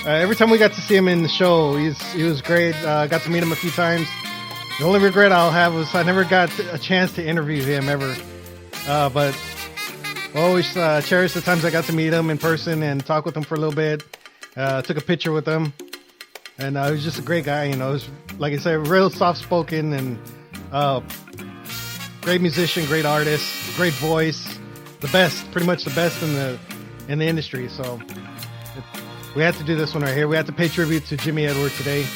Every time we got to see him in the show, he was great. Got to meet him a few times. The only regret I'll have was I never got a chance to interview him ever. But Always cherish the times I got to meet him in person and talk with him for a little bit. Took a picture with him. And he was just a great guy, you know. He was, like I said, real soft-spoken and great musician, great artist, great voice. The best, pretty much the best in the industry. So we had to do this one right here. We had to pay tribute to Jimmy Edward today.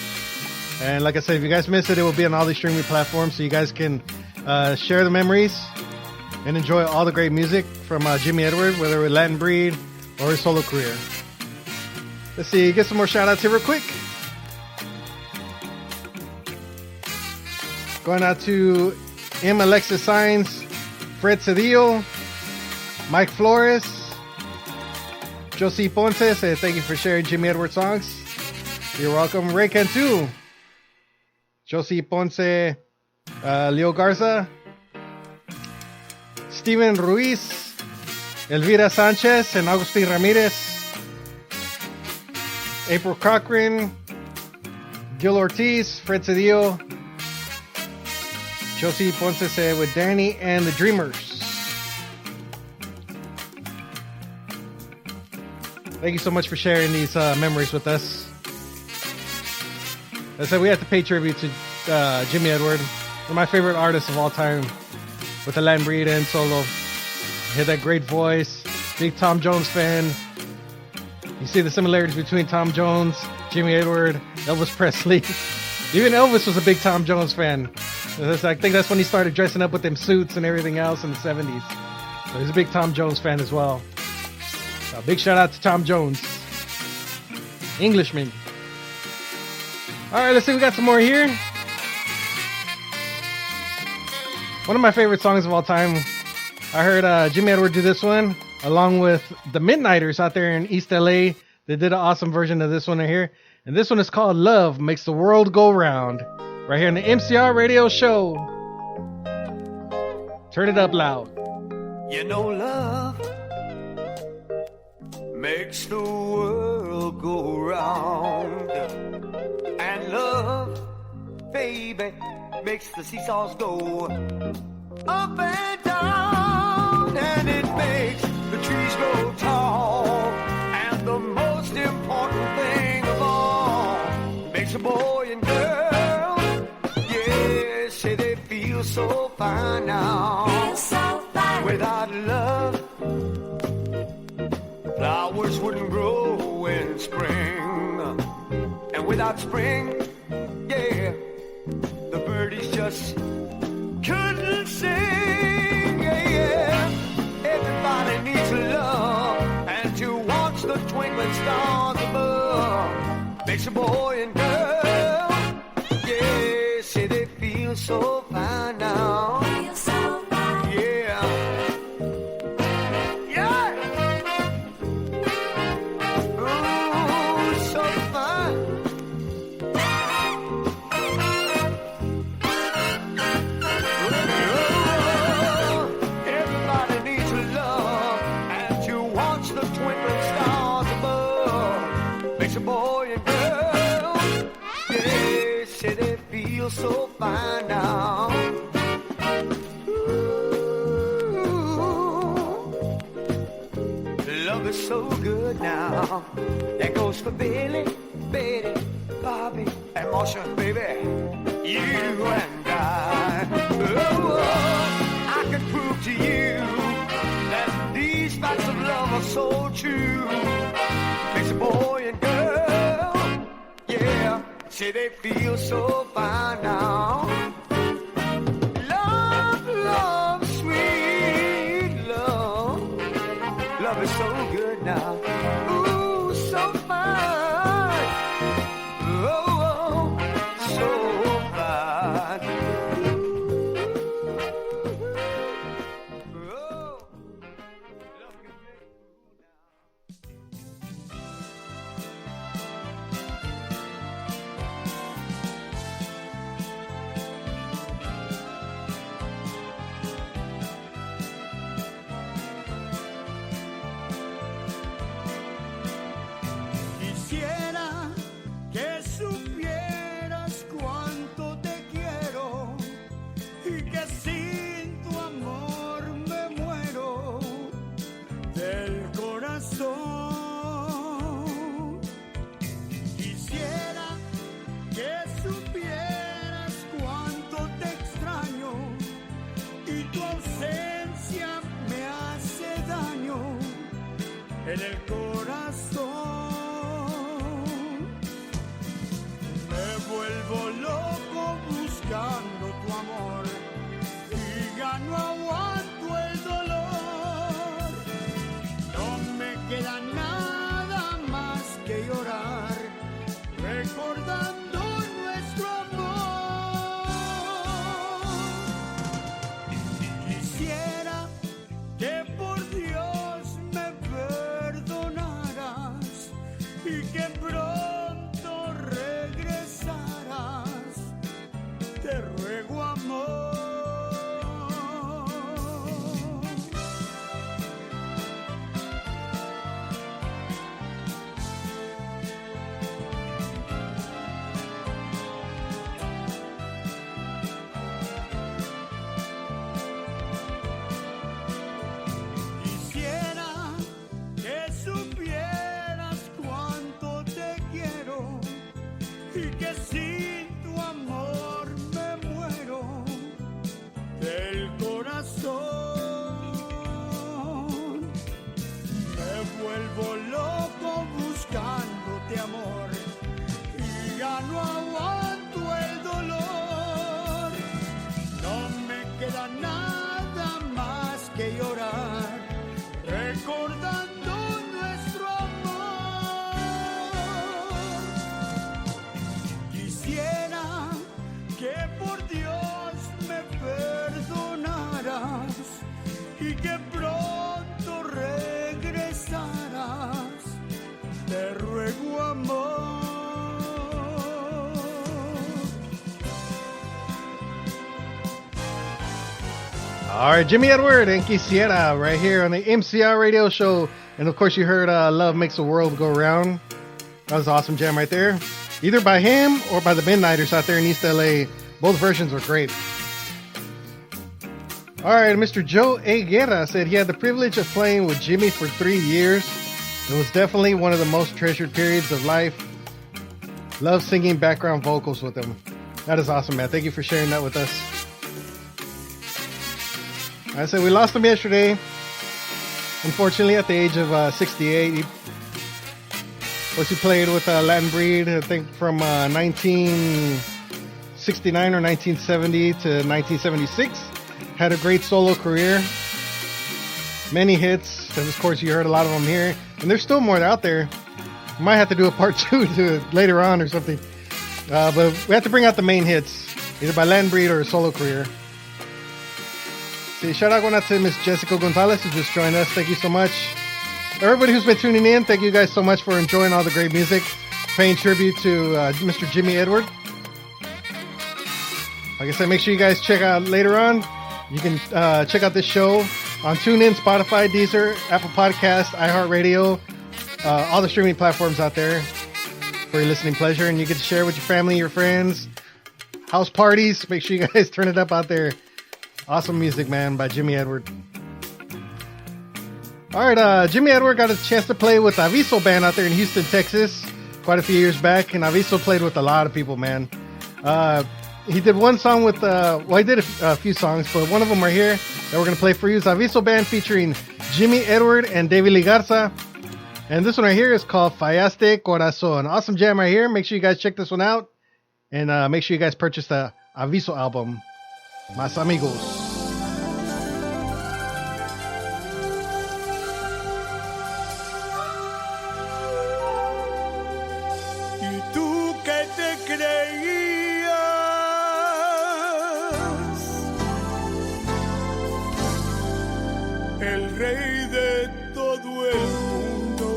And like I said, if you guys missed it, it will be on all the streaming platforms, so you guys can share the memories and enjoy all the great music from Jimmy Edward, whether with Latin Breed or his solo career. Let's see, get some more shout outs here real quick. Going out to M. Alexis Sainz, Fred Cedillo, Mike Flores, Josie Ponce, say thank you for sharing Jimmy Edward songs. You're welcome. Ray Cantu, Josie Ponce, Leo Garza, Steven Ruiz, Elvira Sanchez, and Agustin Ramirez, April Cochran, Gil Ortiz, Fred Cedillo, Josie Ponce said with Danny and the Dreamers. Thank you so much for sharing these memories with us. As I said, we have to pay tribute to Jimmy Edward, one of my favorite artists of all time, with the Latin Breed and solo. He had that great voice, big Tom Jones fan. You see the similarities between Tom Jones, Jimmy Edward, Elvis Presley. Even Elvis was a big Tom Jones fan. I think that's when he started dressing up with them suits and everything else in the 70s. So he's a big Tom Jones fan as well. A big shout out to Tom Jones. Englishman. Alright, let's see, we got some more here. One of my favorite songs of all time. I heard Jimmy Edward do this one, along with the Midnighters out there in East LA. They did an awesome version of this one right here. And this one is called Love Makes the World Go Round. Right here on the MCR Radio Show. Turn it up loud. You know love makes the world go round. And love, baby, makes the seesaws go up and down. And it makes the trees grow tall. And the most important thing of all, makes a boy and girl, yeah, say they feel so fine now. Feel so fine. Without love, flowers wouldn't grow in spring. And without spring, yeah, the birdies just couldn't sing. Yeah, yeah. Everybody needs love, and to watch the twinkling stars above makes a boy and girl, yeah, say they feel so fine now. Feel so fine. Yeah. So fine now. Ooh, love is so good now. That goes for Billy, Betty, Bobby, and Marsha, baby. You and I. Oh, I can prove to you that these facts of love are so true. Makes a boy and girl, yeah, say they feel so fine now. Love, love, sweet love. Love is so good now. Ooh, so fine. Oh, oh, so fine. Oh, love can make you now. en el corazón. Me vuelvo loco buscando tu amor y ya no aguanto el dolor. No me queda nada más que llorar, recordando nuestro amor. Quisiera que por Dios me perdonaras y que pronto regresaras. Te ruego, amor. Quisiera que supieras cuánto te quiero y que sin tu amor me muero del corazón. Me vuelvo loco buscándote, amor, y ya no aguanto el dolor. No me queda nada más que llorar, recordando nuestro amor. Quisiera que por Dios me perdonaras y que pronto regresaras. Te ruego, amor. All right, Jimmy Edward and Quisiera right here on the MCR radio show. And of course, you heard Love Makes the World Go Round. That was an awesome jam right there. Either by him or by the Midnighters out there in East LA. Both versions were great. All right, Mr. Joe A. Guerra said he had the privilege of playing with Jimmy for 3 years. It was definitely one of the most treasured periods of life. Love singing background vocals with him. That is awesome, man. Thank you for sharing that with us. I said we lost him yesterday. Unfortunately, at the age of 68. He played with Latin Breed, I think, from 1969 or 1970 to 1976. Had a great solo career. Many hits. And of course, you heard a lot of them here. And there's still more out there. We might have to do a part 2 to later on or something. But we have to bring out the main hits, either by Latin Breed or a solo career. Shout out going out to Miss Jessica Gonzalez who just joined us. Thank you so much. Everybody who's been tuning in, thank you guys so much for enjoying all the great music. Paying tribute to Mr. Jimmy Edward. Like I said, make sure you guys check out later on. You can check out this show on TuneIn, Spotify, Deezer, Apple Podcasts, iHeartRadio, all the streaming platforms out there for your listening pleasure. And you get to share with your family, your friends, house parties. Make sure you guys turn it up out there. Awesome music, man, by Jimmy Edward. All right, Jimmy Edward got a chance to play with Avisa Band out there in Houston, Texas, quite a few years back. And Avisa played with a lot of people, man. He did one song with, he did a few songs, but one of them right here that we're going to play for you is Avisa Band featuring Jimmy Edward and David Ligarza. And this one right here is called Fallaste Corazón. Awesome jam right here. Make sure you guys check this one out. And make sure you guys purchase the Avisa album. Más amigos. Y tú que te creías el rey de todo el mundo,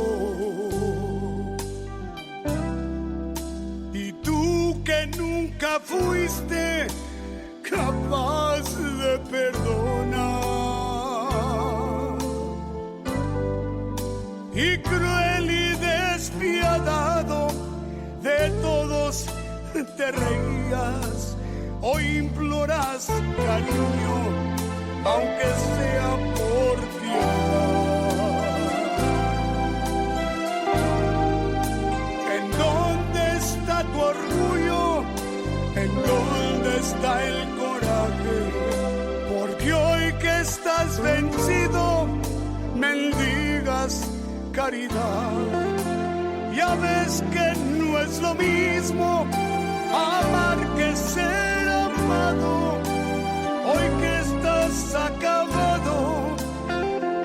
y tú que nunca fuiste capaz de perdonar, y cruel y despiadado de todos te reías, hoy imploras cariño, aunque sea por piedad. ¿En dónde está tu orgullo? ¿En dónde está el coraje? Porque hoy que estás vencido, mendigas caridad. Ya ves que no es lo mismo amar que ser amado. Hoy que estás acabado,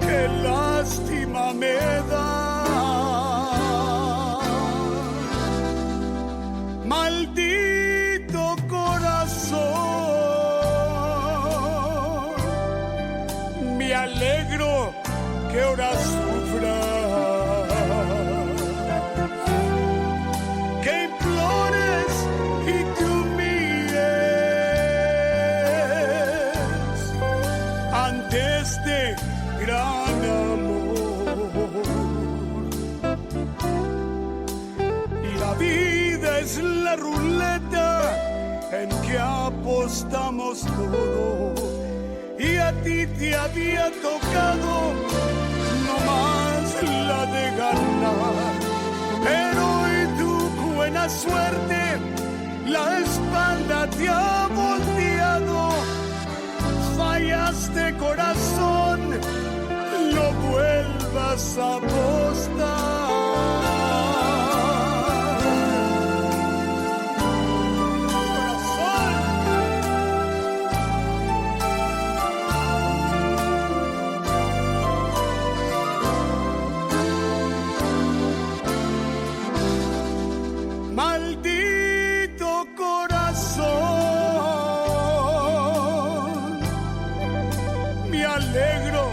qué lástima me da. Maldito corazón, me alegro que ahora sufras, que implores y te humilles ante este gran amor. Y la vida es la ruleta en que apostamos todo, y a ti te había tocado nomás la de ganar, pero hoy tu buena suerte la espalda te ha volteado. Fallaste, corazón, no vuelvas a apostar. Maldito corazón, me alegro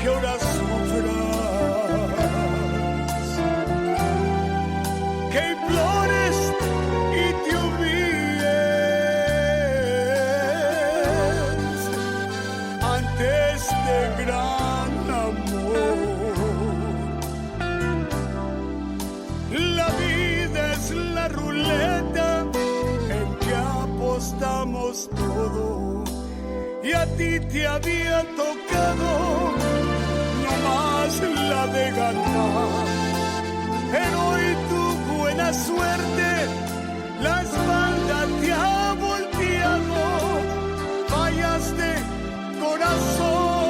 que ahora sufras, que implores y te humilles ante este gran amor. La vida es la ruleta en que apostamos todo, y a ti te había tocado nomás la de ganar, pero hoy tu buena suerte la espalda te ha volteado. Fallaste, corazón,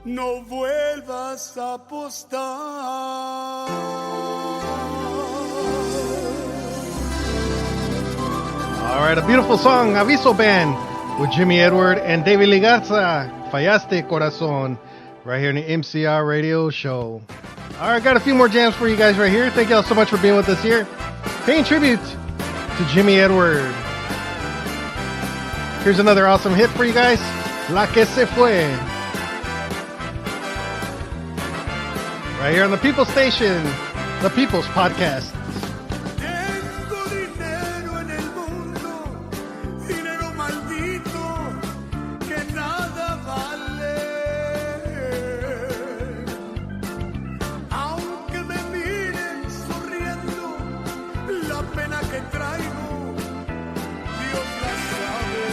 no vuelvas a apostar. All right, a beautiful song, Avisa Band, with Jimmy Edward and David Ligaza, Fallaste Corazon, right here in the MCR Radio Show. All right, got a few more jams for you guys right here. Thank you all so much for being with us here. Paying tribute to Jimmy Edward. Here's another awesome hit for you guys, La Que Se Fue. Right here on the People Station, the People's Podcast. Tengo dinero en el mundo, dinero maldito que nada vale. Aunque me miren sonriendo, la pena que traigo, Dios la sabe.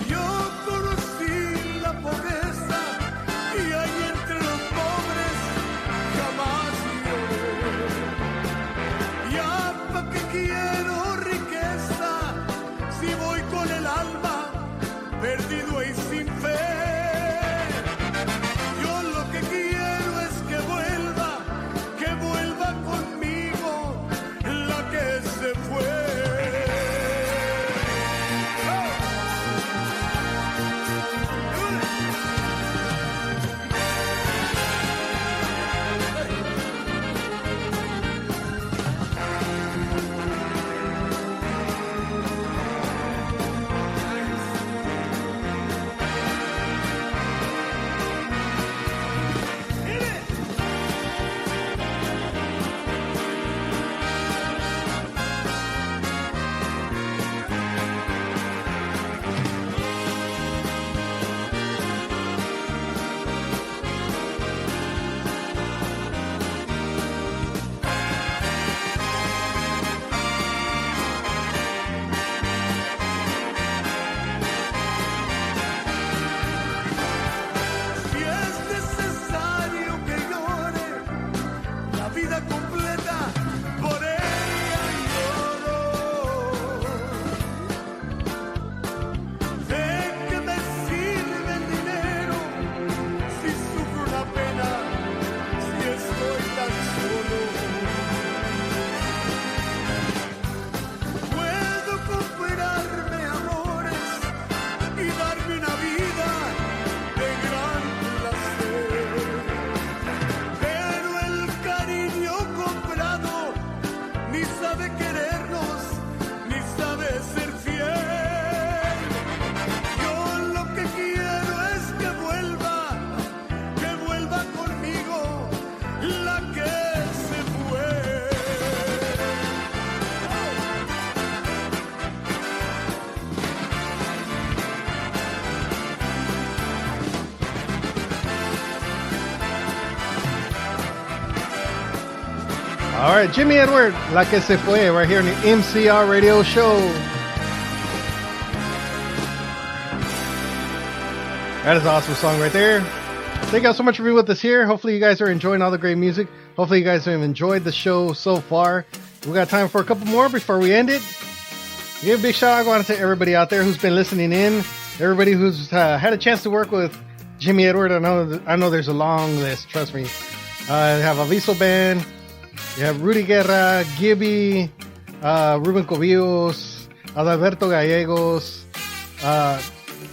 Yo conocí la pobreza y ahí entre los pobres All right, Jimmy Edward, La Que Se Fue, right here on the MCR Radio Show. That is an awesome song right there. Thank you all so much for being with us here. Hopefully you guys are enjoying all the great music. Hopefully you guys have enjoyed the show so far. We got time for a couple more before we end it. Give a big shout out going to everybody out there who's been listening in. Everybody who's had a chance to work with Jimmy Edward. I know there's a long list, trust me. You have Avisa Band. You have Rudy Guerra, Gibby, Ruben Cobillos, Adalberto Gallegos, a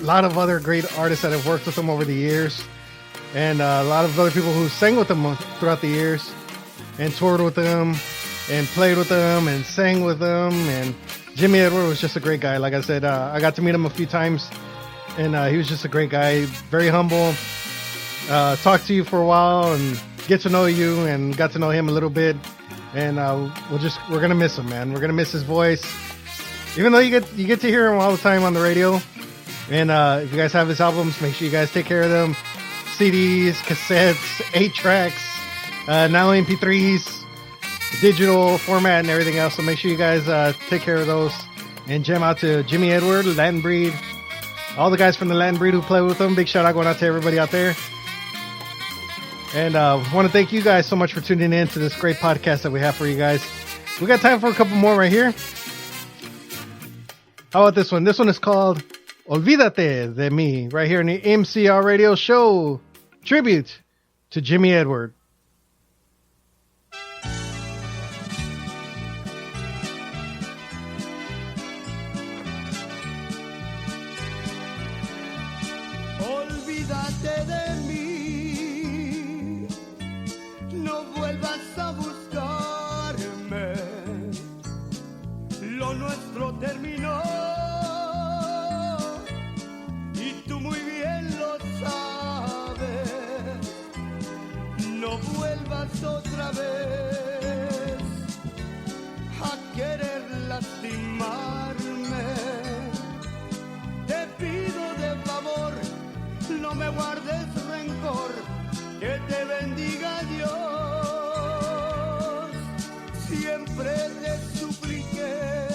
lot of other great artists that have worked with them over the years, and a lot of other people who sang with them throughout the years, and toured with them, and played with them, and sang with them. And Jimmy Edward was just a great guy. Like I said, I got to meet him a few times, and he was just a great guy, very humble. Talked to you for a while and get to know you, and got to know him a little bit. And we're gonna miss him, man. We're gonna miss his voice, even though you get to hear him all the time on the radio. And if you guys have his albums, make sure you guys take care of them. CDs, cassettes, 8-tracks, now MP3s, digital format, and everything else. So make sure you guys take care of those and jam out to Jimmy Edward, Latin Breed, all the guys from the Latin Breed who play with them. Big shout out going out to everybody out there. And want to thank you guys so much for tuning in to this great podcast that we have for you guys. We got time for a couple more right here. How about this one? This one is called Olvídate de mí, right here in the MCR Radio Show. Tribute to Jimmy Edward. Olvídate de mí. No vuelvas a buscarme, lo nuestro terminó y tú muy bien lo sabes. No vuelvas otra vez a querer lastimarme. Te pido de favor, no me guardes rencor, que te bendiga Dios. Siempre te supliqué,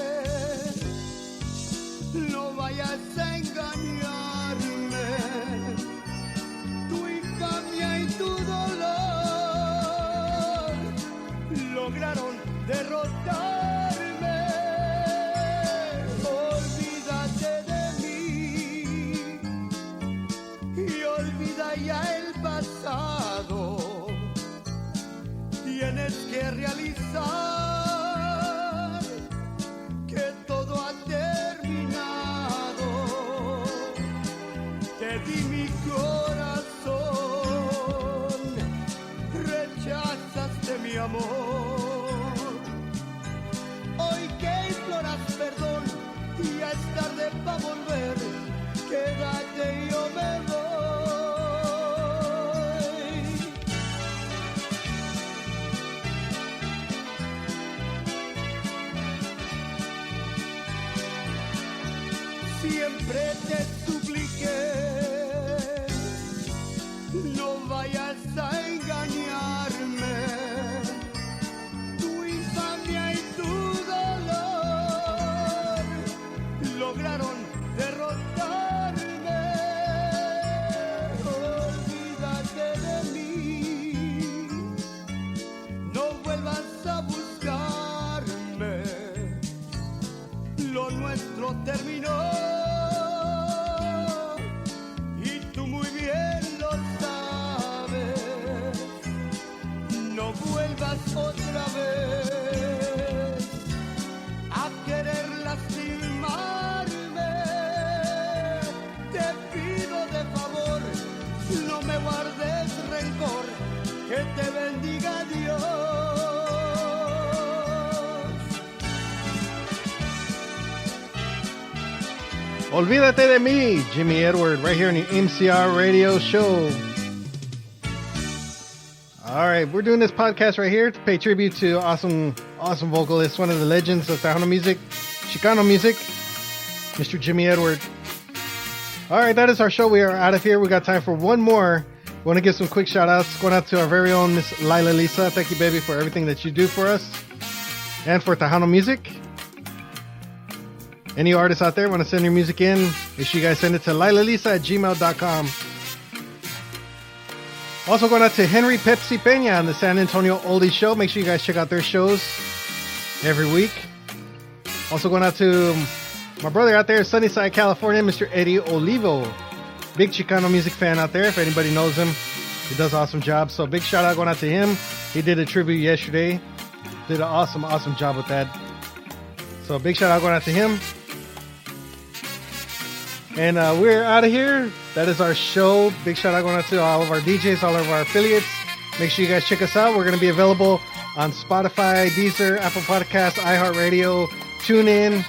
no vayas a engañarme. Tu infamia y tu dolor lograron derrotarme. Olvídate de mí y olvida ya el pasado. Tienes que realizar que todo ha terminado. Te di mi corazón, rechazaste mi amor. Hoy que imploras perdón y ya es tarde para volver, quédate y yo me voy. Siempre te supliqué, no vayas a engañarme. Tu infamia y tu dolor lograron derrotarme. Olvídate de mí, no vuelvas a buscarme. Lo nuestro terminó. Otra vez a querer lastimarme. Te pido de favor, no me guardes rencor, que te bendiga Dios. Olvídate de mí, Jimmy Edward, right here in the MCR Radio Show. All right, we're doing this podcast right here to pay tribute to awesome vocalist, one of the legends of Tejano music, Chicano music, Mr. Jimmy Edward. All right, that is our show. We are out of here. We got time for one more Want to give some quick shout outs going out to our very own Miss Lila Lisa. Thank you, baby, for everything that you do for us and for Tejano Music. Any artists out there want to send your music in, make sure you guys send it to lilalisa@gmail.com. Also going out to Henry Pepsi Peña on the San Antonio Oldies Show. Make sure you guys check out their shows every week. Also going out to my brother out there in Sunnyside, California, Mr. Eddie Olivo. Big Chicano music fan out there. If anybody knows him, he does an awesome job. So big shout out going out to him. He did a tribute yesterday. Did an awesome job with that. So big shout out going out to him. And we're out of here. That is our show. Big shout out going out to all of our DJs, all of our affiliates. Make sure you guys check us out. We're going to be available on Spotify, Deezer, Apple Podcasts, iHeartRadio, TuneIn,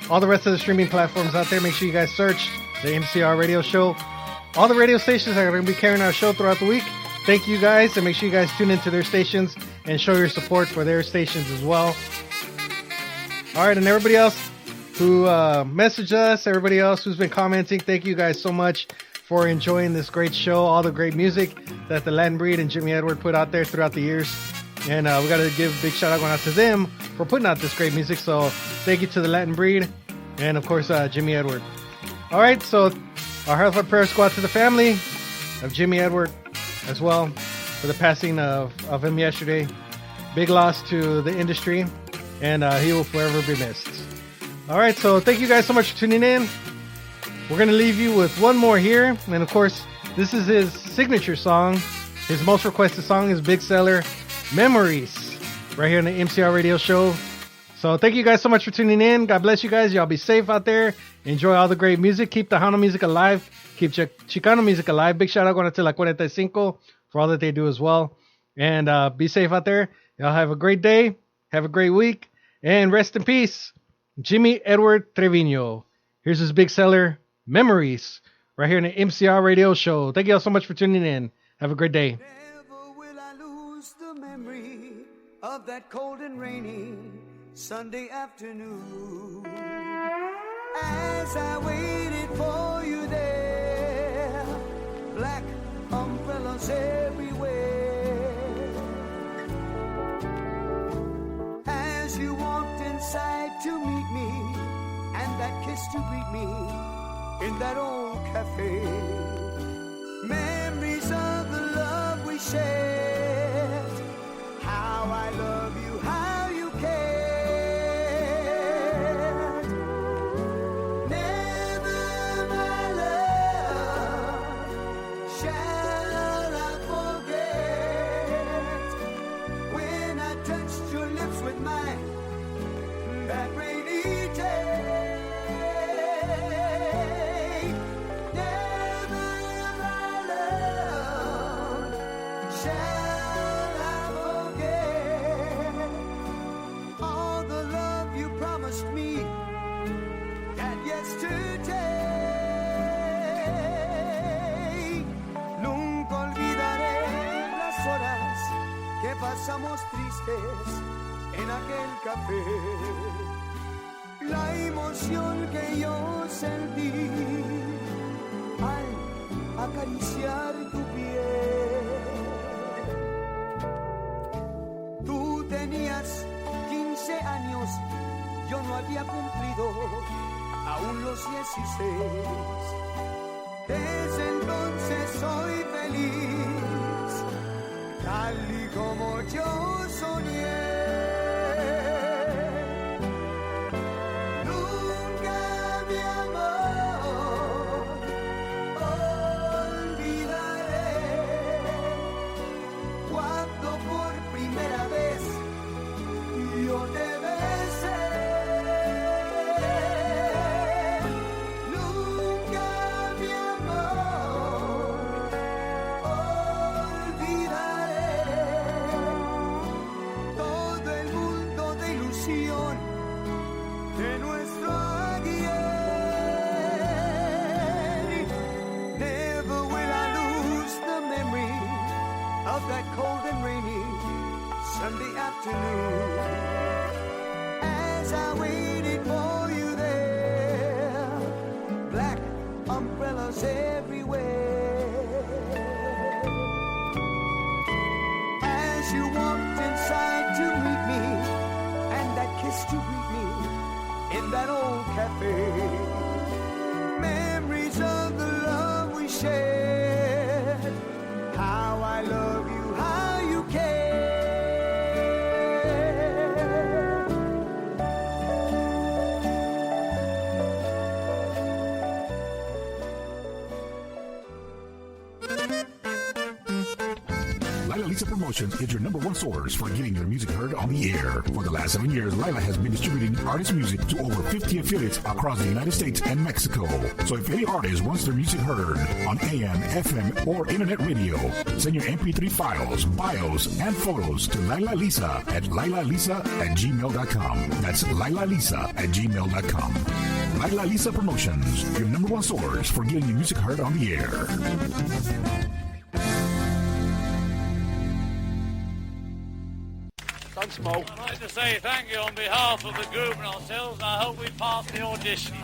all the rest of the streaming platforms out there. Make sure you guys search the MCR Radio Show. All the radio stations are going to be carrying our show throughout the week. Thank you guys, and make sure you guys tune into their stations and show your support for their stations as well. All right, and everybody else who messaged us, everybody else who's been commenting, thank you guys so much for enjoying this great show, all the great music that the Latin Breed and Jimmy Edward put out there throughout the years. And we got to give a big shout out going out to them for putting out this great music. So thank you to the Latin Breed and, of course, Jimmy Edward. All right, so our heartfelt prayers go out to the family of Jimmy Edward as well for the passing of him yesterday. Big loss to the industry, and he will forever be missed. All right, so thank you guys so much for tuning in. We're going to leave you with one more here. And, of course, this is his signature song. His most requested song is Big Seller, Memories, right here on the MCR Radio Show. So thank you guys so much for tuning in. God bless you guys. Y'all be safe out there. Enjoy all the great music. Keep Tejano music alive. Keep Chicano music alive. Big shout out going to La 45 for all that they do as well. And be safe out there. Y'all have a great day. Have a great week. And rest in peace, Jimmy Edward Trevino. Here's his Big Seller, Memories, right here in the MCR Radio Show. Thank you all so much for tuning in. Have a great day. Never will I lose the memory of that cold and rainy Sunday afternoon. As I waited for you there, black umbrellas everywhere. As you walked inside to meet me, and that kiss to greet me in that old cafe. Memories of the love we shared, how I love you, how you cared. Never, my love, shall I forget when I touched your lips with mine that rainy day. Me that yesterday. Nunca olvidaré las horas que pasamos tristes en aquel café. La emoción que yo sentí al acariciar tu piel. Tú tenías 15 años, yo no había cumplido aún los 16. Desde entonces soy feliz, tal y como yo soñé. Nunca, mi amor, olvidaré cuando por primera vez yo te besé. De nuestro ayer. Never will I lose the memory of that cold and rainy Sunday afternoon. As I waited for you there, black umbrellas everywhere. as you walked inside to meet me, and that kiss to greet me in that old cafe. Memories of the love we shared, how I love you, how you care. Lila Lisa Promotions is your #1 source for getting your music heard on the air. For the last 7 years, Lila has been distributing artist music to over 50 affiliates across the United States and Mexico. So if any artist wants their music heard on AM, FM, or internet radio, send your MP3 files, bios, and photos to Lila Lisa at lilalisa@gmail.com. That's lilalisa@gmail.com. Lila Lisa Promotions, your #1 source for getting your music heard on the air. Thanks, Mo. I'd like to say thank you on behalf of the group and ourselves. I hope we pass the audition.